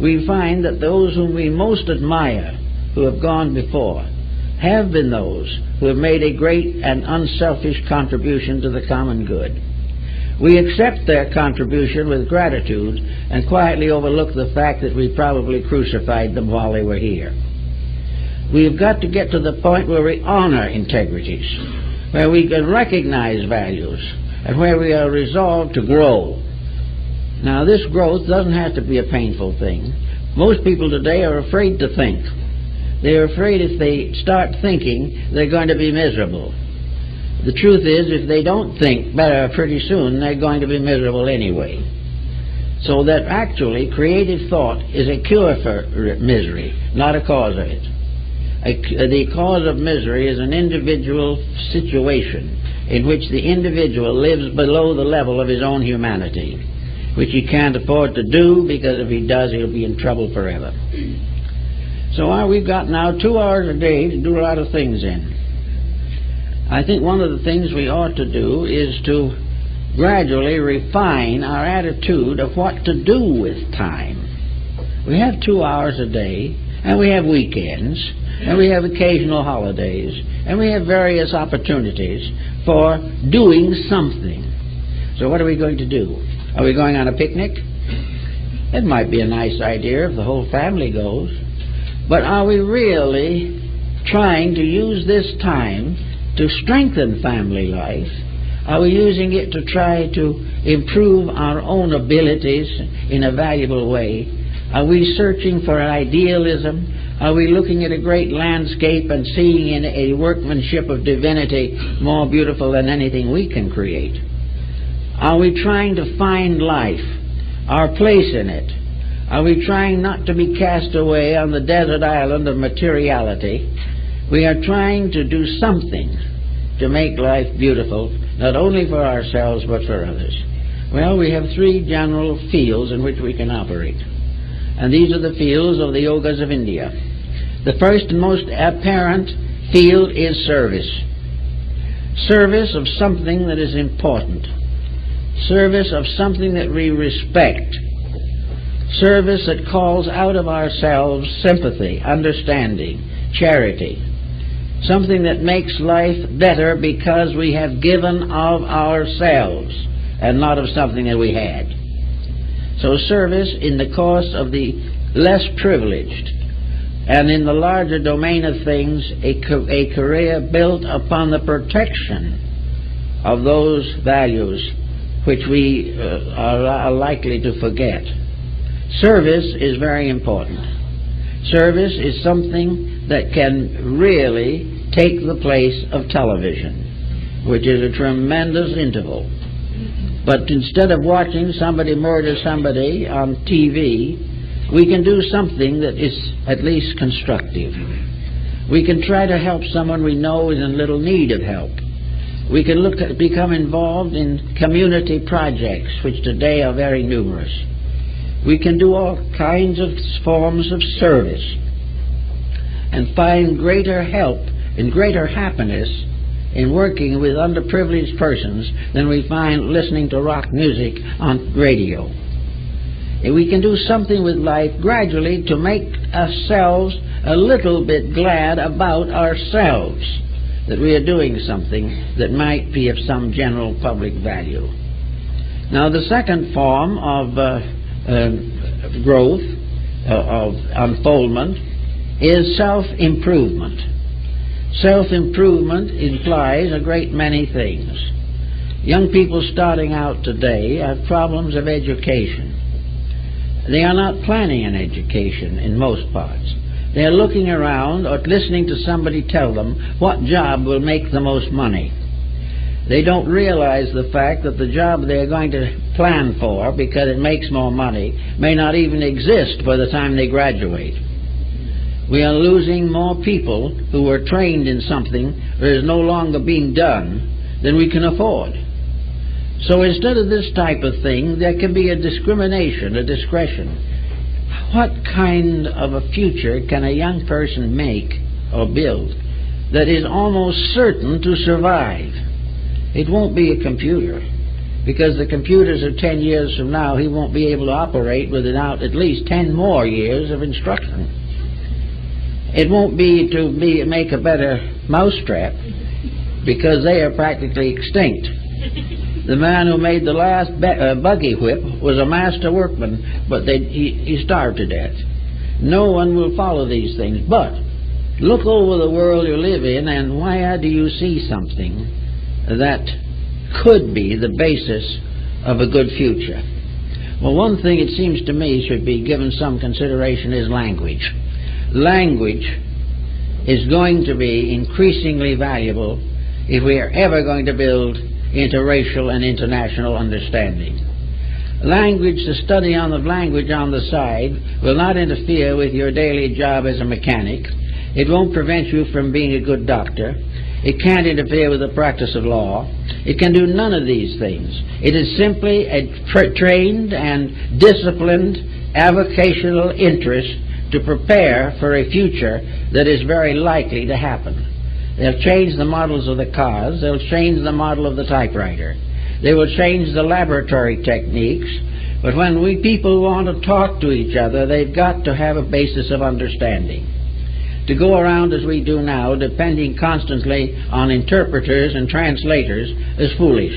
we find that those whom we most admire, who have gone before, have been those who have made a great and unselfish contribution to the common good. We accept their contribution with gratitude and quietly overlook the fact that we probably crucified them while they were here. We've got to get to the point where we honor integrities, where we can recognize values, and where we are resolved to grow. Now, this growth doesn't have to be a painful thing. Most people today are afraid to think. They're afraid if they start thinking, they're going to be miserable. The truth is, if they don't think better pretty soon, they're going to be miserable anyway. So that actually creative thought is a cure for misery, not a cause of it. The cause of misery is an individual situation in which the individual lives below the level of his own humanity, which he can't afford to do, because if he does, he'll be in trouble forever. So we've got now 2 hours a day to do a lot of things in. I think one of the things we ought to do is to gradually refine our attitude of what to do with time. We have 2 hours a day, and we have weekends, and we have occasional holidays, and we have various opportunities for doing something. So what are we going to do? Are we going on a picnic? It might be a nice idea if the whole family goes. But are we really trying to use this time to strengthen family life? Are we using it to try to improve our own abilities in a valuable way? Are we searching for an idealism? Are we looking at a great landscape and seeing in a workmanship of divinity more beautiful than anything we can create? Are we trying to find life, our place in it? Are we trying not to be cast away on the desert island of materiality? We are trying to do something to make life beautiful, not only for ourselves but for others. Well, we have 3 general fields in which we can operate. And these are the fields of the yogas of India. The first and most apparent field is service. Service of something that is important. Service of something that we respect. Service that calls out of ourselves sympathy, understanding, charity. Something that makes life better because we have given of ourselves and not of something that we had. So service in the cause of the less privileged, and in the larger domain of things, a career built upon the protection of those values which we are likely to forget. Service is very important. Service is something that can really take the place of television, which is a tremendous interval. But instead of watching somebody murder somebody on TV, we can do something that is at least constructive. We can try to help someone we know is in little need of help. We can become involved in community projects, which today are very numerous. We can do all kinds of forms of service and find greater help and greater happiness in working with underprivileged persons than we find listening to rock music on radio. And we can do something with life gradually to make ourselves a little bit glad about ourselves, that we are doing something that might be of some general public value. Now, the second form of growth, of unfoldment, is self-improvement. Self-improvement implies a great many things. Young people starting out today have problems of education. They are not planning an education in most parts. They are looking around or listening to somebody tell them what job will make the most money. They don't realize the fact that the job they are going to plan for, because it makes more money, may not even exist by the time they graduate. We are losing more people who were trained in something that is no longer being done than we can afford. So instead of this type of thing, there can be a discrimination, a discretion. What kind of a future can a young person make or build that is almost certain to survive? It won't be a computer, because the computers of 10 years from now he won't be able to operate without at least 10 more years of instruction. It won't be to make a better mousetrap, because they are practically extinct. The man who made the last buggy whip was a master workman, but he starved to death. No one will follow these things. But look over the world you live in, and where do you see something that could be the basis of a good future? Well, one thing it seems to me should be given some consideration is language. Language is going to be increasingly valuable if we are ever going to build interracial and international understanding. Language, the study on the language on the side, will not interfere with your daily job as a mechanic. It won't prevent you from being a good doctor. It can't interfere with the practice of law. It can do none of these things. It is simply a trained and disciplined avocational interest to prepare for a future that is very likely to happen. They'll change the models of the cars. They'll change the model of the typewriter. They will change the laboratory techniques. But when we people want to talk to each other, they've got to have a basis of understanding. To go around as we do now, depending constantly on interpreters and translators, is foolish.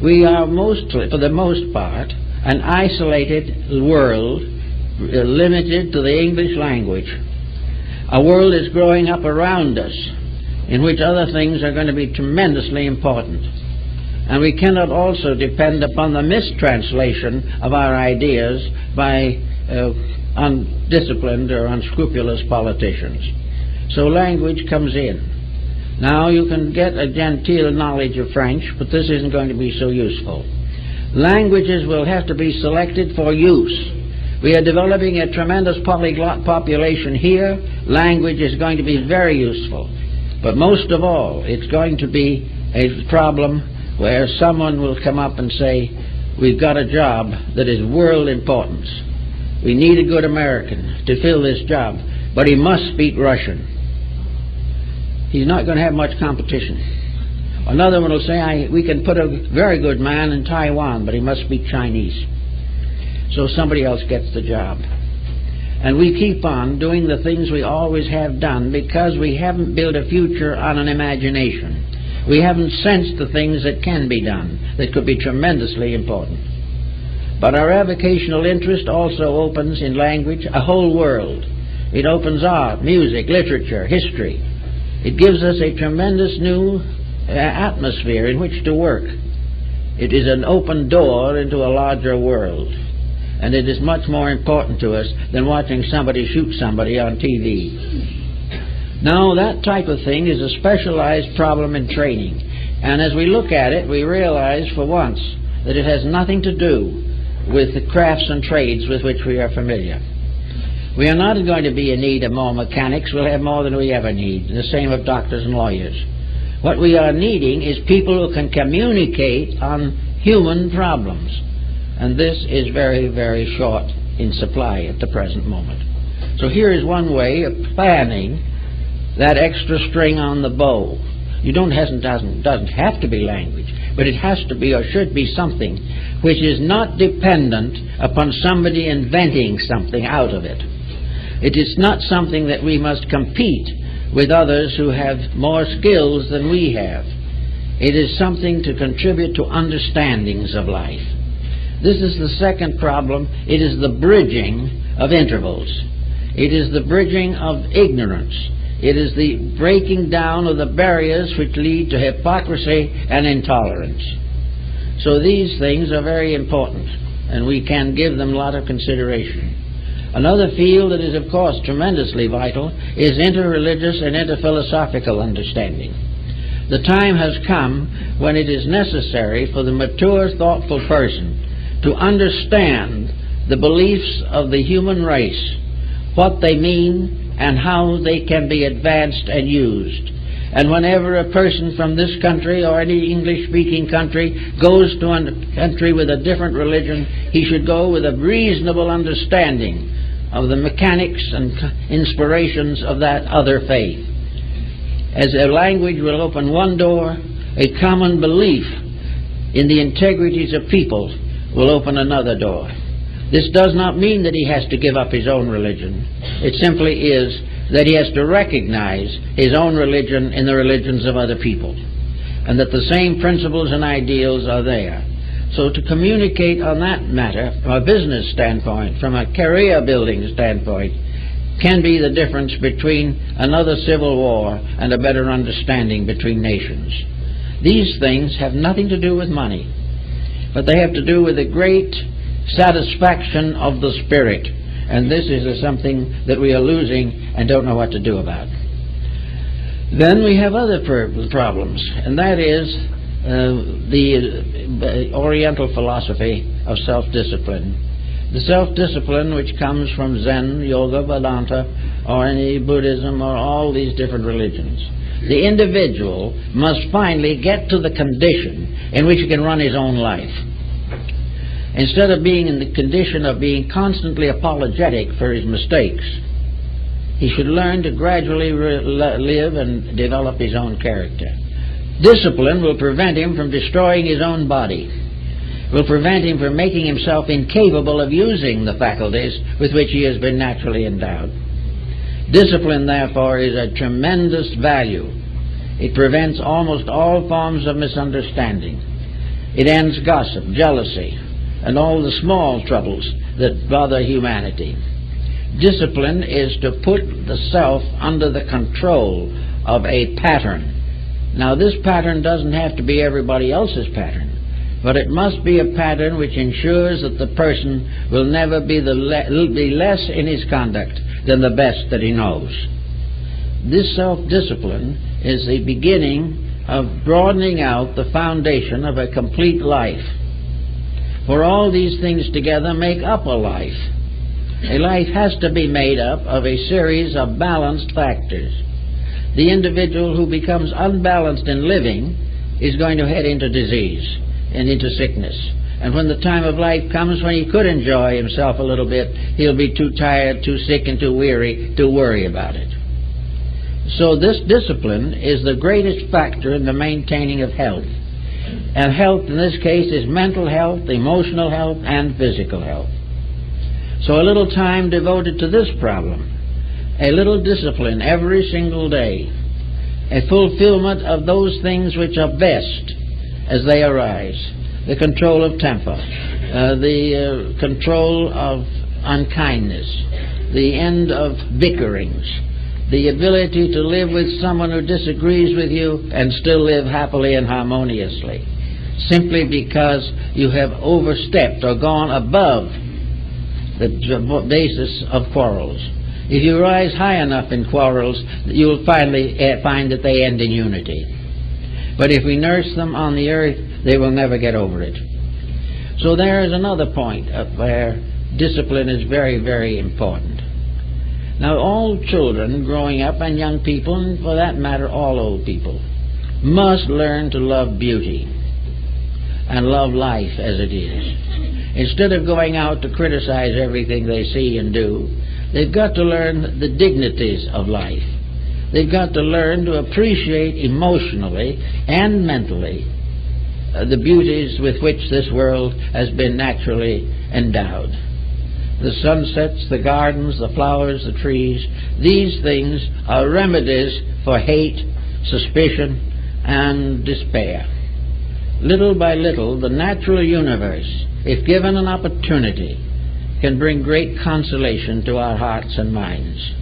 We are mostly, for the most part, an isolated world, limited to the English language. A world is growing up around us in which other things are going to be tremendously important. And we cannot also depend upon the mistranslation of our ideas by undisciplined or unscrupulous politicians. So language comes in. Now you can get a genteel knowledge of French, but this isn't going to be so useful. Languages will have to be selected for use. We are developing a tremendous polyglot population here. Language is going to be very useful. But most of all, it's going to be a problem where someone will come up and say, we've got a job that is world importance. We need a good American to fill this job, but he must speak Russian. He's not going to have much competition. Another one will say, we can put a very good man in Taiwan, but he must speak Chinese. So somebody else gets the job. And we keep on doing the things we always have done because we haven't built a future on an imagination. We haven't sensed the things that can be done, that could be tremendously important. But our avocational interest also opens in language a whole world. It opens art, music, literature, history. It gives us a tremendous new atmosphere in which to work. It is an open door into a larger world. And it is much more important to us than watching somebody shoot somebody on TV. Now, that type of thing is a specialized problem in training. And as we look at it, we realize for once that it has nothing to do with the crafts and trades with which we are familiar. We are not going to be in need of more mechanics. We'll have more than we ever need. The same of doctors and lawyers. What we are needing is people who can communicate on human problems. And this is very, very short in supply at the present moment. So here is one way of planning that extra string on the bow. You doesn't have to be language, but it has to be or should be something which is not dependent upon somebody inventing something out of it. It is not something that we must compete with others who have more skills than we have. It is something to contribute to understandings of life. This is the second problem. It is the bridging of intervals. It is the bridging of ignorance. It is the breaking down of the barriers which lead to hypocrisy and intolerance. So these things are very important, and we can give them a lot of consideration. Another field that is, of course, tremendously vital is interreligious and interphilosophical understanding. The time has come when it is necessary for the mature, thoughtful person to understand the beliefs of the human race, what they mean, and how they can be advanced and used. And whenever a person from this country or any English-speaking country goes to a country with a different religion, he should go with a reasonable understanding of the mechanics and inspirations of that other faith. As a language will open one door, a common belief in the integrities of people will open another door. This does not mean that he has to give up his own religion. It simply is that he has to recognize his own religion in the religions of other people, and that the same principles and ideals are there. So to communicate on that matter from a business standpoint, from a career building standpoint, can be the difference between another civil war and a better understanding between nations. These things have nothing to do with money, but they have to do with the great satisfaction of the spirit. And this is something that we are losing and don't know what to do about. Then we have other problems, and that is the Oriental philosophy of self-discipline. The self-discipline which comes from Zen, Yoga, Vedanta, or any Buddhism, or all these different religions. The individual must finally get to the condition in which he can run his own life. Instead of being in the condition of being constantly apologetic for his mistakes, he should learn to gradually live and develop his own character. Discipline will prevent him from destroying his own body, will prevent him from making himself incapable of using the faculties with which he has been naturally endowed. Discipline, therefore, is a tremendous value. It prevents almost all forms of misunderstanding. It ends gossip, jealousy, and all the small troubles that bother humanity. Discipline is to put the self under the control of a pattern. Now, this pattern doesn't have to be everybody else's pattern, but it must be a pattern which ensures that the person will never be less in his conduct than the best that he knows. This self-discipline is the beginning of broadening out the foundation of a complete life. For all these things together make up a life. A life has to be made up of a series of balanced factors. The individual who becomes unbalanced in living is going to head into disease and into sickness. And when the time of life comes when he could enjoy himself a little bit, he'll be too tired, too sick, and too weary to worry about it. So this discipline is the greatest factor in the maintaining of health. And health in this case is mental health, emotional health, and physical health. So a little time devoted to this problem, a little discipline every single day, a fulfillment of those things which are best as they arise, the control of temper, the control of unkindness, the end of bickerings, the ability to live with someone who disagrees with you and still live happily and harmoniously, simply because you have overstepped or gone above the basis of quarrels. If you rise high enough in quarrels, you'll finally find that they end in unity. But if we nurse them on the earth, they will never get over it. So there is another point where discipline is very, very important. Now, all children growing up, and young people, and for that matter, all old people, must learn to love beauty and love life as it is. Instead of going out to criticize everything they see and do, they've got to learn the dignities of life. They've got to learn to appreciate emotionally and mentally the beauties with which this world has been naturally endowed. The sunsets, the gardens, the flowers, the trees, these things are remedies for hate, suspicion, and despair. Little by little, the natural universe, if given an opportunity, can bring great consolation to our hearts and minds.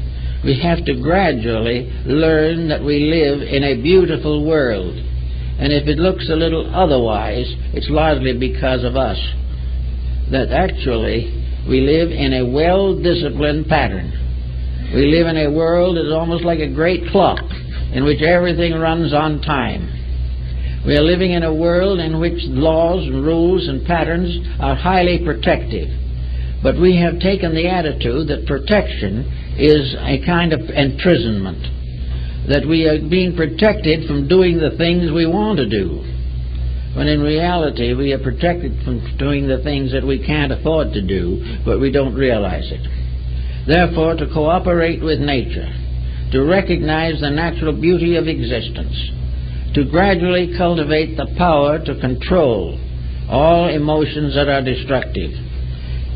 We have to gradually learn that we live in a beautiful world, and if it looks a little otherwise, it's largely because of us. That actually we live in a well-disciplined pattern. We live in a world that is almost like a great clock in which everything runs on time. We are living in a world in which laws and rules and patterns are highly protective. But we have taken the attitude that protection is a kind of imprisonment, that we are being protected from doing the things we want to do, when in reality we are protected from doing the things that we can't afford to do, but we don't realize it. Therefore, to cooperate with nature, to recognize the natural beauty of existence, to gradually cultivate the power to control all emotions that are destructive,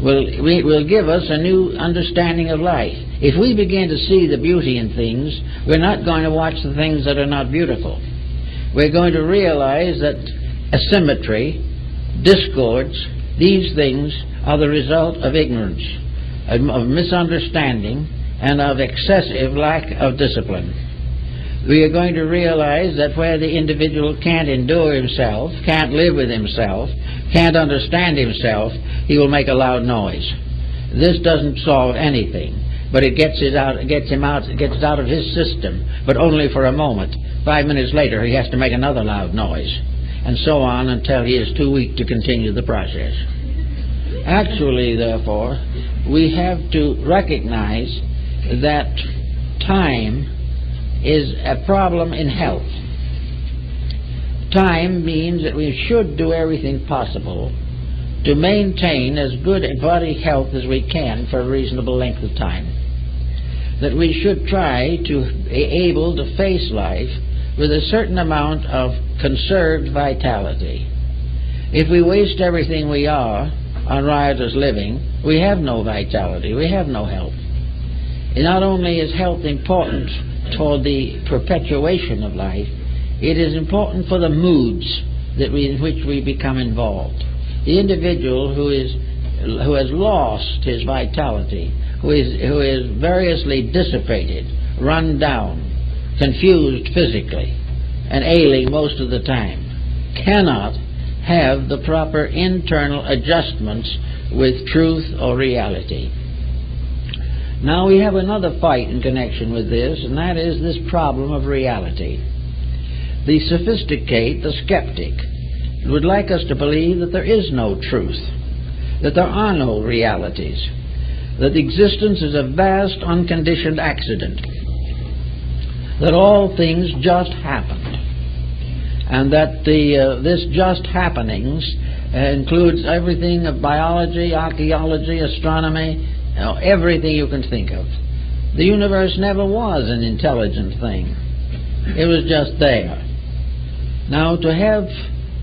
will give us a new understanding of life. If we begin to see the beauty in things, we're not going to watch the things that are not beautiful. We're going to realize that asymmetry, discords, these things are the result of ignorance, of misunderstanding, and of excessive lack of discipline. We are going to realize that where the individual can't endure himself, can't live with himself, can't understand himself, he will make a loud noise. This doesn't solve anything, but it gets it out of his system, but only for a moment. 5 minutes later, he has to make another loud noise, and so on until he is too weak to continue the process. Actually, therefore, we have to recognize that time is a problem in health. Time means that we should do everything possible to maintain as good a body health as we can for a reasonable length of time. That we should try to be able to face life with a certain amount of conserved vitality. If we waste everything we are on riotous living, we have no vitality, we have no health. And not only is health important toward the perpetuation of life, it is important for the moods in which we become involved. The individual who has lost his vitality, who is variously dissipated, run down, confused physically, and ailing most of the time, cannot have the proper internal adjustments with truth or reality. Now we have another fight in connection with this, and that is this problem of reality. The sophisticate, the skeptic, would like us to believe that there is no truth, that there are no realities, that existence is a vast unconditioned accident, that all things just happened, and that this just happenings includes everything of biology, archaeology, astronomy, everything you can think of. The universe never was an intelligent thing. It was just there. Now, to have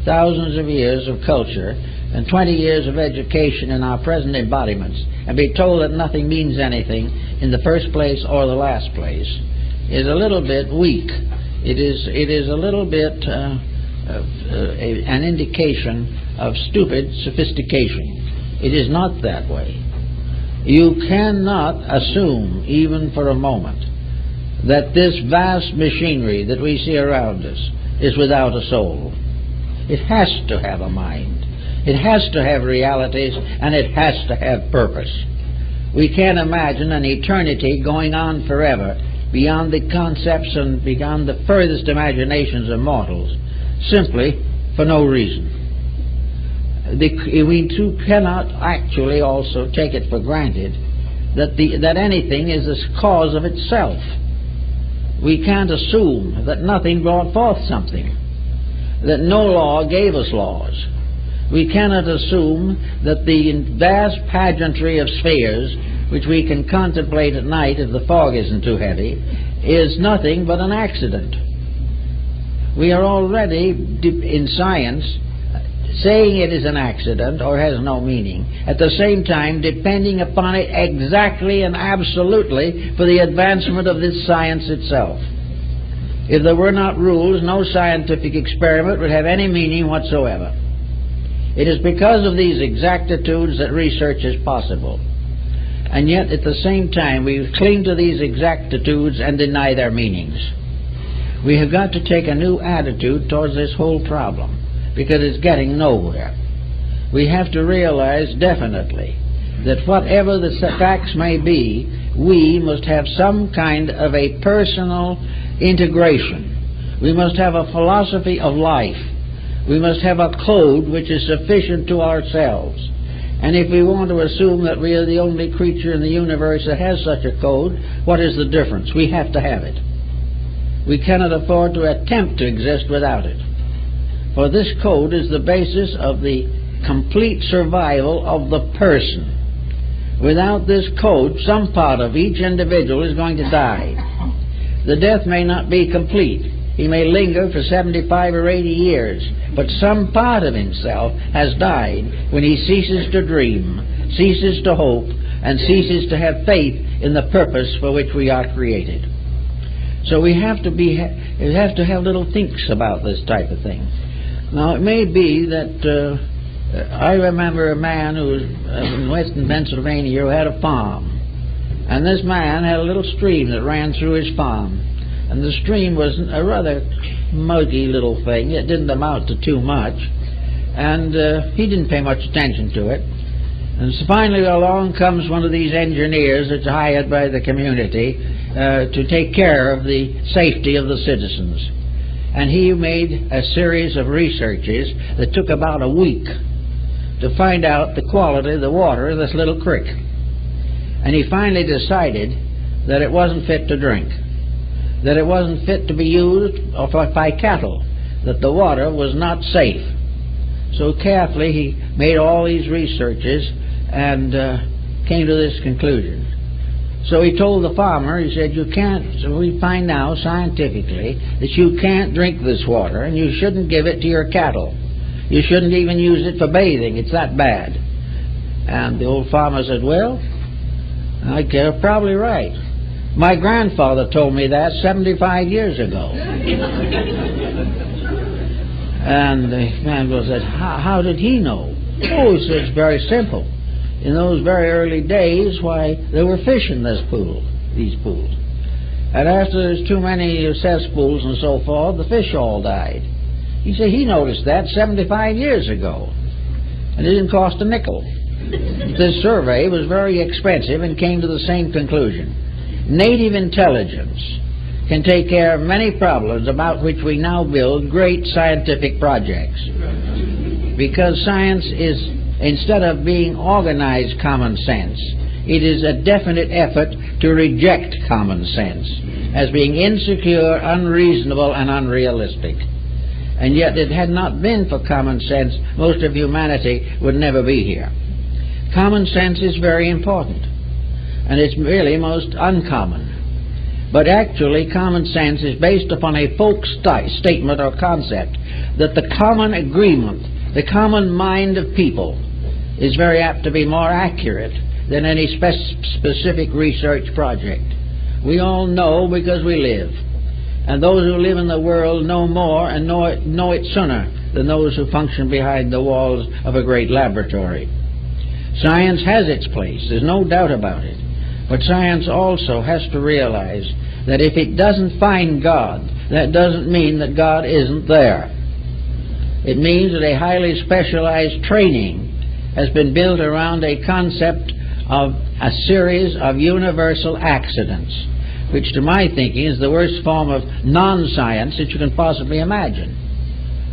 thousands of years of culture and 20 years of education in our present embodiments and be told that nothing means anything in the first place or the last place is a little bit weak. It is a little bit an indication of stupid sophistication. It is not that way. You cannot assume, even for a moment, that this vast machinery that we see around us is without a soul. It has to have a mind. It has to have realities, and it has to have purpose. We can't imagine an eternity going on forever beyond the concepts and beyond the furthest imaginations of mortals simply for no reason. We too cannot actually also take it for granted that anything is the cause of itself. We can't assume that nothing brought forth something, that no law gave us laws. We cannot assume that the vast pageantry of spheres, which we can contemplate at night if the fog isn't too heavy, is nothing but an accident. We are already, in science, saying it is an accident or has no meaning, at the same time depending upon it exactly and absolutely for the advancement of this science itself. If there were not rules, no scientific experiment would have any meaning whatsoever. It is because of these exactitudes that research is possible. And yet, at the same time, we cling to these exactitudes and deny their meanings. We have got to take a new attitude towards this whole problem, because it's getting nowhere. We have to realize definitely that whatever the facts may be, we must have some kind of a personal integration. We must have a philosophy of life. We must have a code which is sufficient to ourselves. And if we want to assume that we are the only creature in the universe that has such a code, what is the difference? We have to have it. We cannot afford to attempt to exist without it. For this code is the basis of the complete survival of the person. Without this code, some part of each individual is going to die. The death may not be complete. He may linger for 75 or 80 years, but some part of himself has died when he ceases to dream, ceases to hope, and ceases to have faith in the purpose for which we are created. So we have to have little thinks about this type of thing. Now, it may be that I remember a man who was in western Pennsylvania who had a farm. And this man had a little stream that ran through his farm. And the stream was a rather muggy little thing. It didn't amount to too much. And he didn't pay much attention to it. And so finally along comes one of these engineers that's hired by the community to take care of the safety of the citizens. And he made a series of researches that took about a week to find out the quality of the water of this little creek. And he finally decided that it wasn't fit to drink, that it wasn't fit to be used by cattle, that the water was not safe. So carefully he made all these researches and came to this conclusion. So he told the farmer, he said, we find now scientifically that you can't drink this water and you shouldn't give it to your cattle. You shouldn't even use it for bathing. It's that bad. And the old farmer said, well, you're probably right. My grandfather told me that 75 years ago. And the man said, how did he know? Oh, he said, it's very simple. In those very early days, why, there were fish in these pools. And after there's too many cesspools and so forth, the fish all died. He said he noticed that 75 years ago. And it didn't cost a nickel. This survey was very expensive and came to the same conclusion. Native intelligence can take care of many problems about which we now build great scientific projects. Because science is, instead of being organized common sense, it is a definite effort to reject common sense as being insecure, unreasonable, and unrealistic. And yet, it had not been for common sense, most of humanity would never be here. Common sense is very important, and it's really most uncommon. But actually, common sense is based upon a folk statement or concept that the common agreement, the common mind of people, is very apt to be more accurate than any specific research project. We all know because we live. And those who live in the world know more and know it sooner than those who function behind the walls of a great laboratory. Science has its place, there's no doubt about it. But science also has to realize that if it doesn't find God, that doesn't mean that God isn't there. It means that a highly specialized training has been built around a concept of a series of universal accidents, which to my thinking is the worst form of non-science that you can possibly imagine.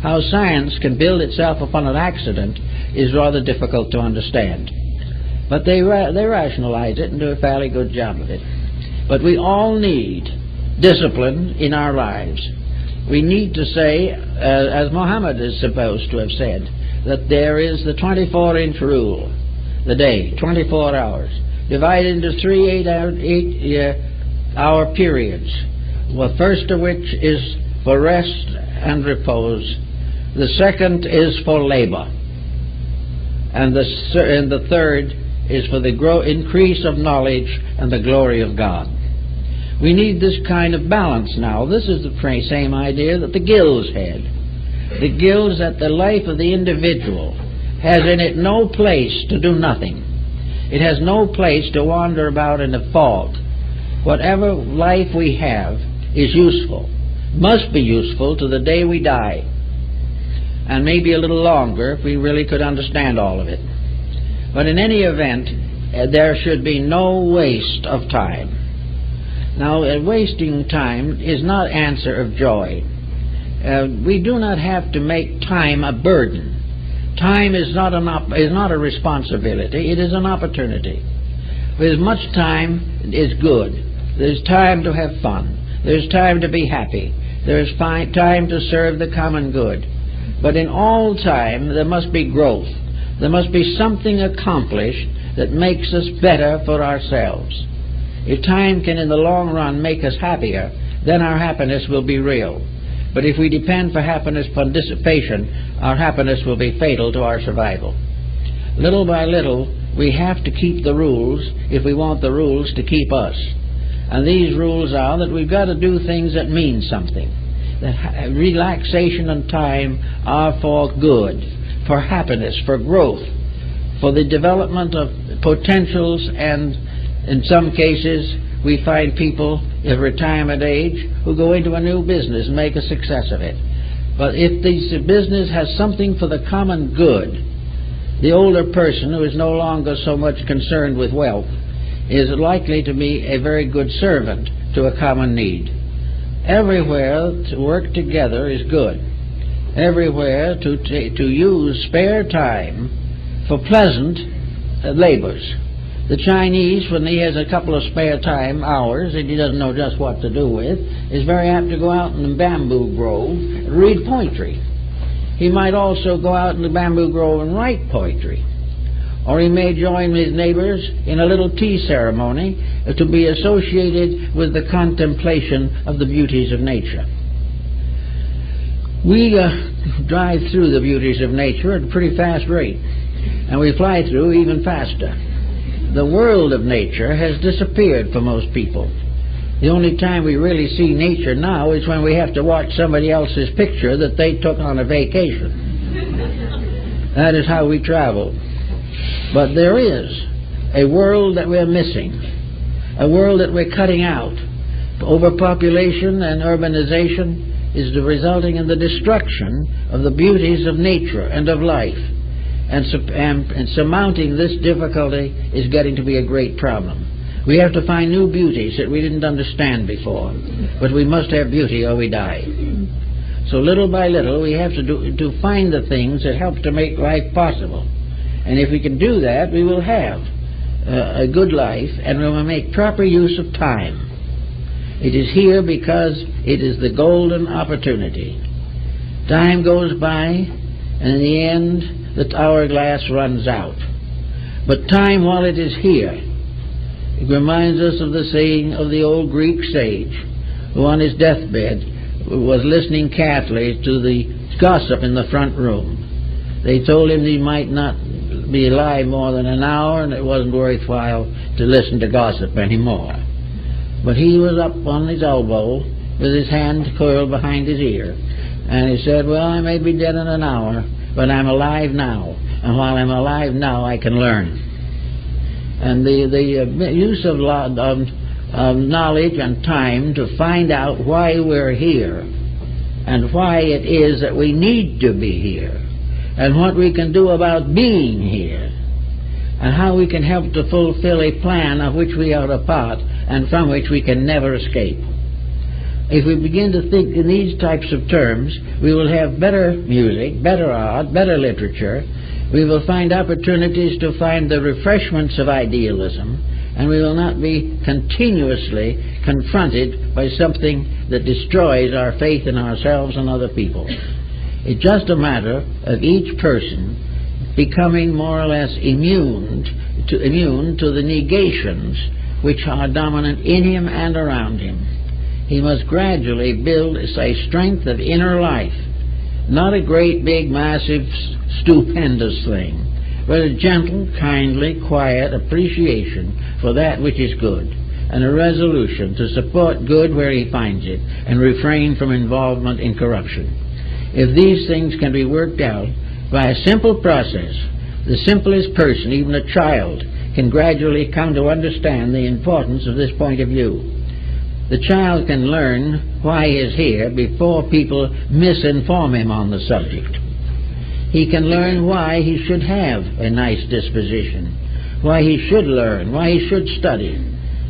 how science can build itself upon an accident is rather difficult to understand. But they rationalize it and do a fairly good job of it. But we all need discipline in our lives. We need to say, as Muhammad is supposed to have said, that there is the 24-inch rule, the day, 24 hours, divided into 3 8-hour periods. Well, first of which is for rest and repose. The second is for labor. And the third is for the increase of knowledge and the glory of God. We need this kind of balance now. This is the same idea that the Gills had. The Gills, that the life of the individual has in it no place to do nothing. It has no place to wander about in a fog. Whatever life we have is useful, must be useful to the day we die, and maybe a little longer if we really could understand all of it. But in any event, there should be no waste of time. Now, wasting time is not answer of joy. We do not have to make time a burden. Time is not a responsibility, it is an opportunity. With much time is good. There's time to have fun. There's time to be happy. There's time to serve the common good. But in all time there must be growth. There must be something accomplished that makes us better for ourselves. If time can in the long run make us happier, then our happiness will be real. But if we depend for happiness upon dissipation, our happiness will be fatal to our survival. Little by little, we have to keep the rules if we want the rules to keep us. And these rules are that we've got to do things that mean something. That relaxation and time are for good, for happiness, for growth, for the development of potentials, and in some cases we find people of retirement age who go into a new business and make a success of it. But if this business has something for the common good, the older person who is no longer so much concerned with wealth is likely to be a very good servant to a common need. Everywhere to work together is good. Everywhere to use spare time for pleasant labors. The Chinese, when he has a couple of spare time hours and he doesn't know just what to do with, is very apt to go out in the bamboo grove and read poetry. He might also go out in the bamboo grove and write poetry. Or he may join his neighbors in a little tea ceremony to be associated with the contemplation of the beauties of nature. We drive through the beauties of nature at a pretty fast rate, and we fly through even faster. The world of nature has disappeared for most people. The only time we really see nature now is when we have to watch somebody else's picture that they took on a vacation. That is how we travel. But there is a world that we're missing, a world that we're cutting out. Overpopulation and urbanization is resulting in the destruction of the beauties of nature and of life. And surmounting this difficulty is getting to be a great problem. We have to find new beauties that we didn't understand before. But we must have beauty or we die. So little by little we have to find the things that help to make life possible. And if we can do that, we will have a good life, and we will make proper use of time. It is here because it is the golden opportunity. Time goes by, and in the end, the hourglass runs out. But time, while it is here, it reminds us of the saying of the old Greek sage, who on his deathbed was listening carefully to the gossip in the front room. They told him he might not be alive more than an hour, and it wasn't worthwhile to listen to gossip anymore. But he was up on his elbow with his hand coiled behind his ear, and he said, well, I may be dead in an hour, but I'm alive now, and while I'm alive now I can learn. And the use of knowledge and time to find out why we're here, and why it is that we need to be here, and what we can do about being here, and how we can help to fulfill a plan of which we are a part and from which we can never escape. If we begin to think in these types of terms, we will have better music, better art, better literature. We will find opportunities to find the refreshments of idealism, and we will not be continuously confronted by something that destroys our faith in ourselves and other people. It's just a matter of each person becoming more or less immune to the negations which are dominant in him and around him. He must gradually build a strength of inner life, not a great, big, massive, stupendous thing, but a gentle, kindly, quiet appreciation for that which is good, and a resolution to support good where he finds it, and refrain from involvement in corruption. If these things can be worked out by a simple process, the simplest person, even a child, can gradually come to understand the importance of this point of view. The child can learn why he is here before people misinform him on the subject. He can learn why he should have a nice disposition, why he should learn, why he should study,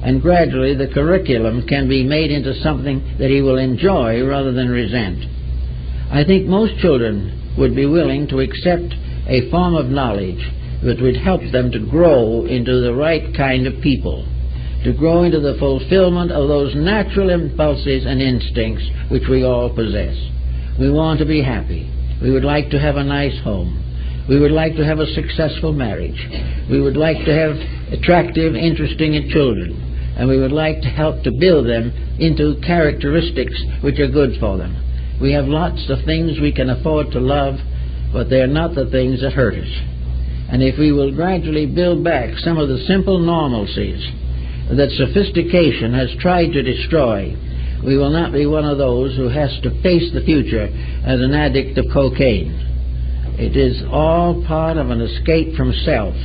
and gradually the curriculum can be made into something that he will enjoy rather than resent. I think most children would be willing to accept a form of knowledge that would help them to grow into the right kind of people, to grow into the fulfillment of those natural impulses and instincts which we all possess. We want to be happy. We would like to have a nice home. We would like to have a successful marriage. We would like to have attractive, interesting children. And we would like to help to build them into characteristics which are good for them. We have lots of things we can afford to love, but they're not the things that hurt us. And if we will gradually build back some of the simple normalcies that sophistication has tried to destroy, we will not be one of those who has to face the future as an addict of cocaine. It is all part of an escape from self,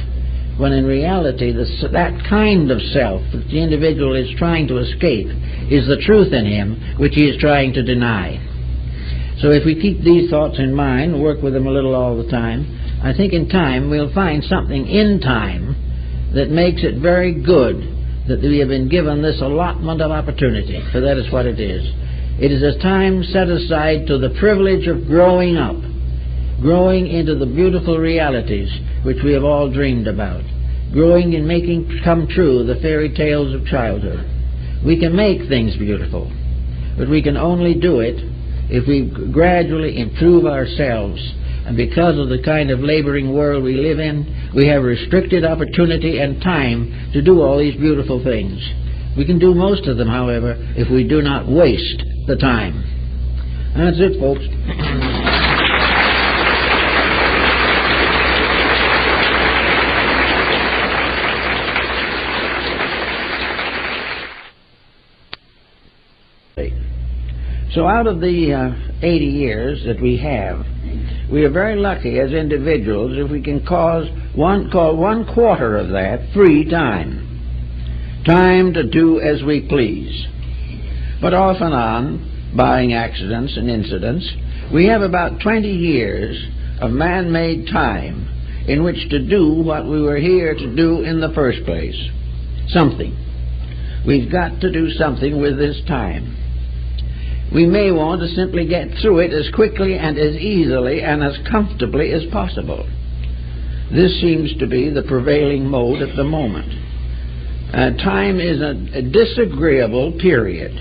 when in reality that kind of self that the individual is trying to escape is the truth in him which he is trying to deny. So if we keep these thoughts in mind, work with them a little all the time, I think in time we'll find something in time that makes it very good that we have been given this allotment of opportunity, for that is what it is. It is a time set aside to the privilege of growing up, growing into the beautiful realities which we have all dreamed about, growing in making come true the fairy tales of childhood. We can make things beautiful, but we can only do it if we gradually improve ourselves. And because of the kind of laboring world we live in, we have restricted opportunity and time to do all these beautiful things. We can do most of them, however, if we do not waste the time. And that's it, folks. So out of the 80 years that we have, we are very lucky as individuals if we can call one quarter of that free time. Time to do as we please. But off and on, barring accidents and incidents, we have about 20 years of man-made time in which to do what we were here to do in the first place. Something. We've got to do something with this time. We may want to simply get through it as quickly and as easily and as comfortably as possible. This seems to be the prevailing mode at the moment. Time is a disagreeable period,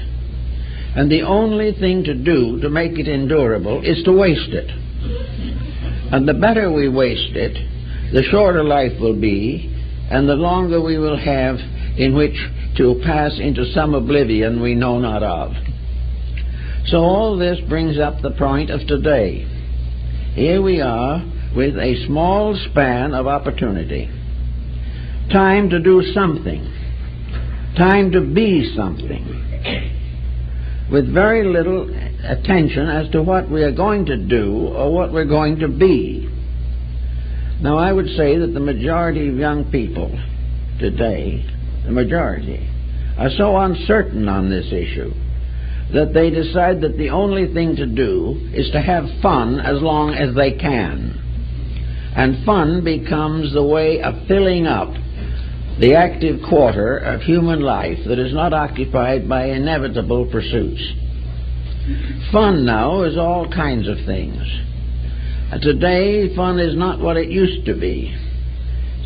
and the only thing to do to make it endurable is to waste it. And the better we waste it, the shorter life will be, and the longer we will have in which to pass into some oblivion we know not of. So all this brings up the point of today. Here we are with a small span of opportunity. Time to do something. Time to be something. With very little attention as to what we are going to do or what we're going to be. Now I would say that the majority of young people today, the majority, are so uncertain on this issue that they decide that the only thing to do is to have fun as long as they can. And fun becomes the way of filling up the active quarter of human life that is not occupied by inevitable pursuits. Fun now is all kinds of things. Today, fun is not what it used to be.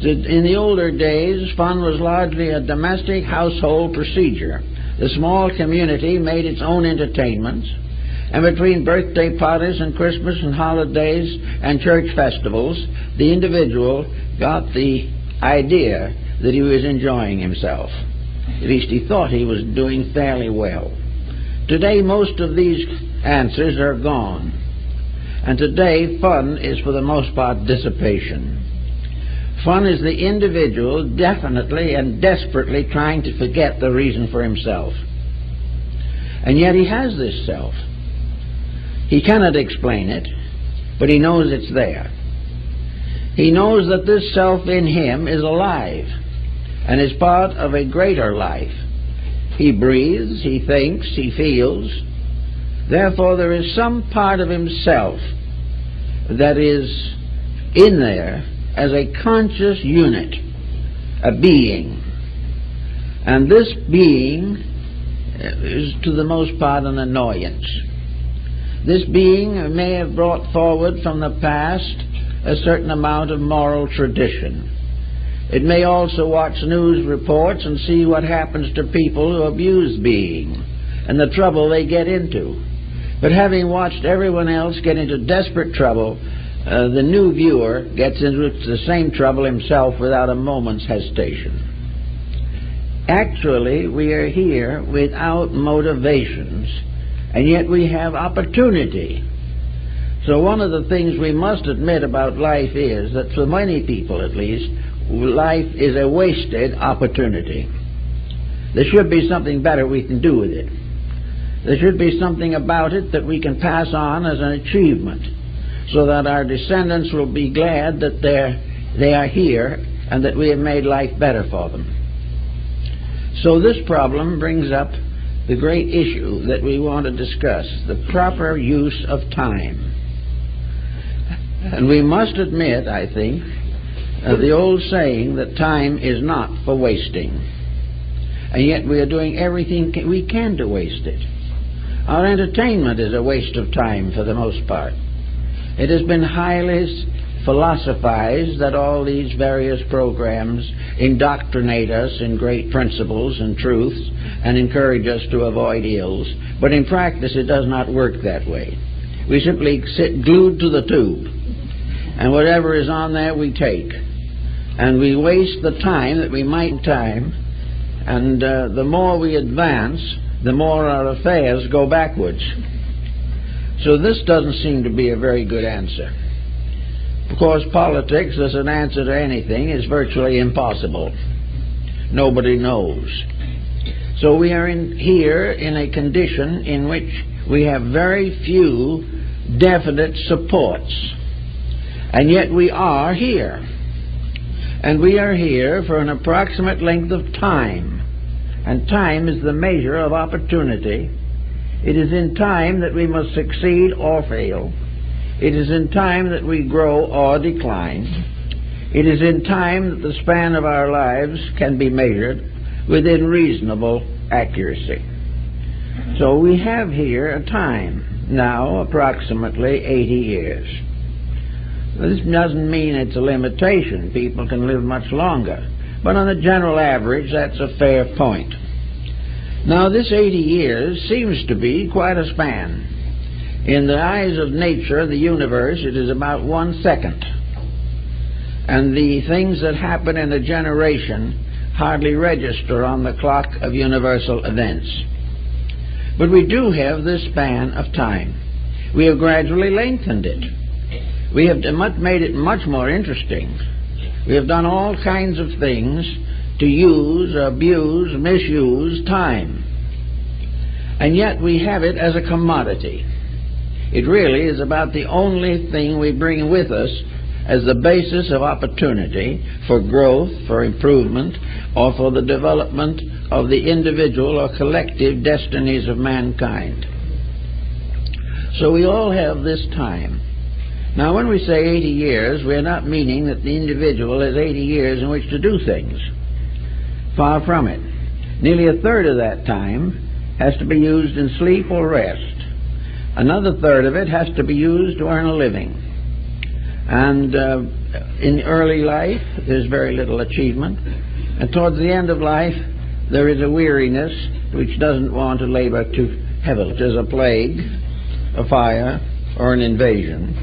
In the older days, fun was largely a domestic household procedure. The small community made its own entertainments, and between birthday parties and Christmas and holidays and church festivals, the individual got the idea that he was enjoying himself. At least he thought he was doing fairly well. Today, most of these answers are gone. And today, fun is for the most part dissipation. Fun is the individual definitely and desperately trying to forget the reason for himself. And yet he has this self. He cannot explain it, but he knows it's there. He knows that this self in him is alive and is part of a greater life. He breathes, he thinks, he feels. Therefore, there is some part of himself that is in there as a conscious unit, a being. And this being is to the most part an annoyance. This being may have brought forward from the past a certain amount of moral tradition. It may also watch news reports and see what happens to people who abuse being and the trouble they get into. But having watched everyone else get into desperate trouble, the new viewer gets into the same trouble himself without a moment's hesitation. Actually, we are here without motivations, and yet we have opportunity. So one of the things we must admit about life is that for many people at least, life is a wasted opportunity. There should be something better we can do with it. There should be something about it that we can pass on as an achievement, so that our descendants will be glad that they are here and that we have made life better for them. So this problem brings up the great issue that we want to discuss, the proper use of time. And we must admit, I think, the old saying that time is not for wasting. And yet we are doing everything we can to waste it. Our entertainment is a waste of time for the most part. It has been highly philosophized that all these various programs indoctrinate us in great principles and truths and encourage us to avoid ills. But in practice it does not work that way. We simply sit glued to the tube, and whatever is on there we take. And we waste the time that we might time, and the more we advance, the more our affairs go backwards. So this doesn't seem to be a very good answer. Of course, politics as an answer to anything is virtually impossible. Nobody knows. So we are here in a condition in which we have very few definite supports. And yet we are here. And we are here for an approximate length of time. And time is the measure of opportunity. It is in time that we must succeed or fail. It is in time that we grow or decline. It is in time that the span of our lives can be measured within reasonable accuracy. So we have here a time, now approximately 80 years. This doesn't mean it's a limitation. People can live much longer. But on the general average, that's a fair point. Now, this 80 years seems to be quite a span. In the eyes of nature, the universe, it is about 1 second. And the things that happen in a generation hardly register on the clock of universal events. But we do have this span of time. We have gradually lengthened it. We have made it much more interesting. We have done all kinds of things to use, abuse, misuse time. And yet we have it as a commodity. It really is about the only thing we bring with us as the basis of opportunity for growth, for improvement, or for the development of the individual or collective destinies of mankind. So we all have this time. Now, when we say 80 years, we're not meaning that the individual has 80 years in which to do things. Far from it. Nearly a third of that time has to be used in sleep or rest. Another third of it has to be used to earn a living. And in early life, there's very little achievement. And towards the end of life, there is a weariness which doesn't want to labor too heavily, which is a plague, a fire, or an invasion.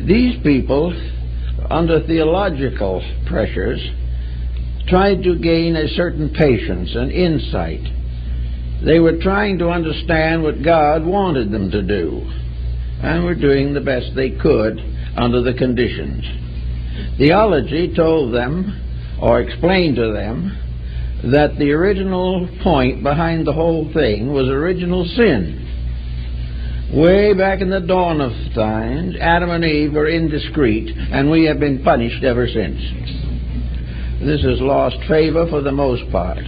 These people, under theological pressures, tried to gain a certain patience and insight. They were trying to understand what God wanted them to do, and were doing the best they could under the conditions. Theology told them, or explained to them, that the original point behind the whole thing was original sin. Way back in the dawn of times, Adam and Eve were indiscreet, and we have been punished ever since. This has lost favor for the most part,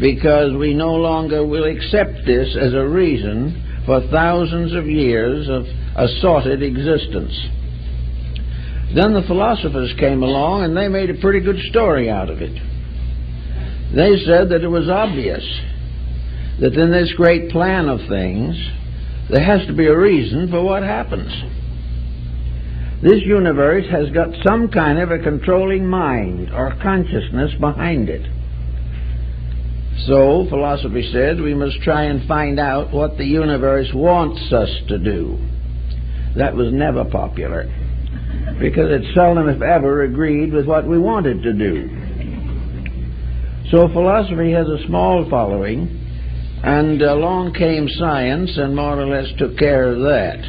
because we no longer will accept this as a reason for thousands of years of assorted existence. Then the philosophers came along, and they made a pretty good story out of it. They said that it was obvious that in this great plan of things, there has to be a reason for what happens. This universe has got some kind of a controlling mind or consciousness behind it. So, philosophy said, we must try and find out what the universe wants us to do. That was never popular, because it seldom, if ever, agreed with what we wanted to do. So philosophy has a small following, and along came science and more or less took care of that.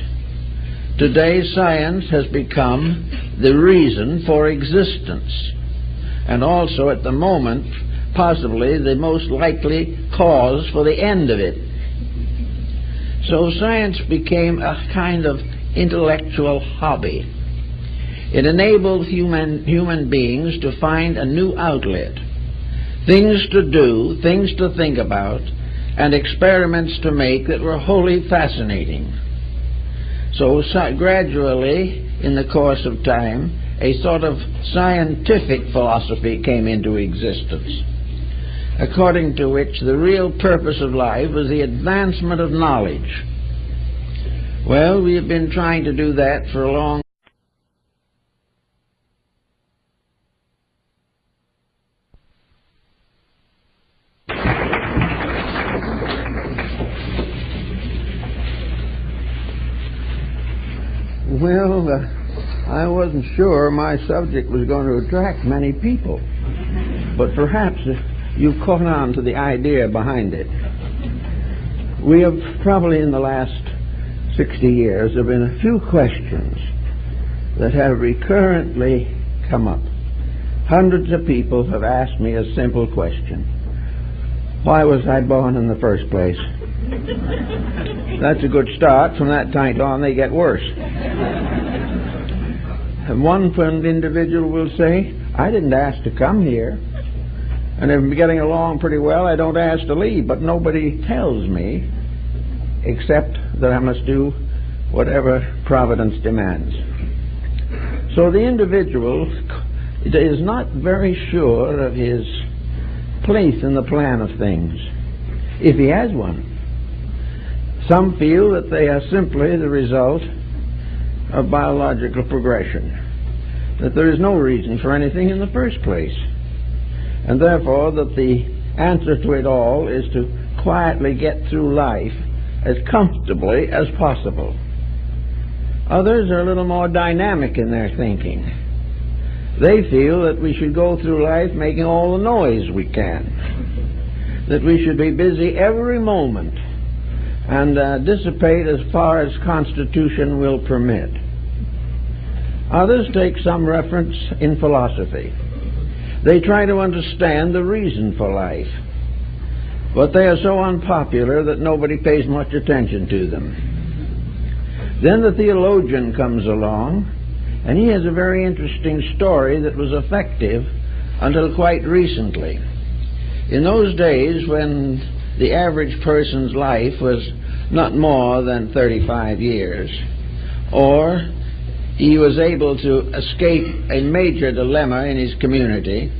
Today, science has become the reason for existence, and also at the moment, possibly the most likely cause for the end of it. So science became a kind of intellectual hobby. It enabled human beings to find a new outlet, things to do, things to think about, and experiments to make that were wholly fascinating. So gradually, in the course of time, a sort of scientific philosophy came into existence, according to which the real purpose of life was the advancement of knowledge. Well, we have been trying to do that for a long time. Well, I wasn't sure my subject was going to attract many people, but perhaps you've caught on to the idea behind it. We have probably in the last 60 years there have been a few questions that have recurrently come up. Hundreds of people have asked me a simple question: why was I born in the first place? That's a good start. From that time on, they get worse. And one individual will say, I didn't ask to come here, and if I'm getting along pretty well, I don't ask to leave, but nobody tells me except that I must do whatever Providence demands. So the individual is not very sure of his place in the plan of things, if he has one. Some feel that they are simply the result of biological progression, that there is no reason for anything in the first place, and therefore that the answer to it all is to quietly get through life as comfortably as possible. Others are a little more dynamic in their thinking. They feel that we should go through life making all the noise we can, that we should be busy every moment and dissipate as far as Constitution will permit. Others take some reference in philosophy. They try to understand the reason for life, but they are so unpopular that nobody pays much attention to them. Then the theologian comes along, and he has a very interesting story that was effective until quite recently. In those days, when the average person's life was not more than 35 years, or he was able to escape a major dilemma in his community,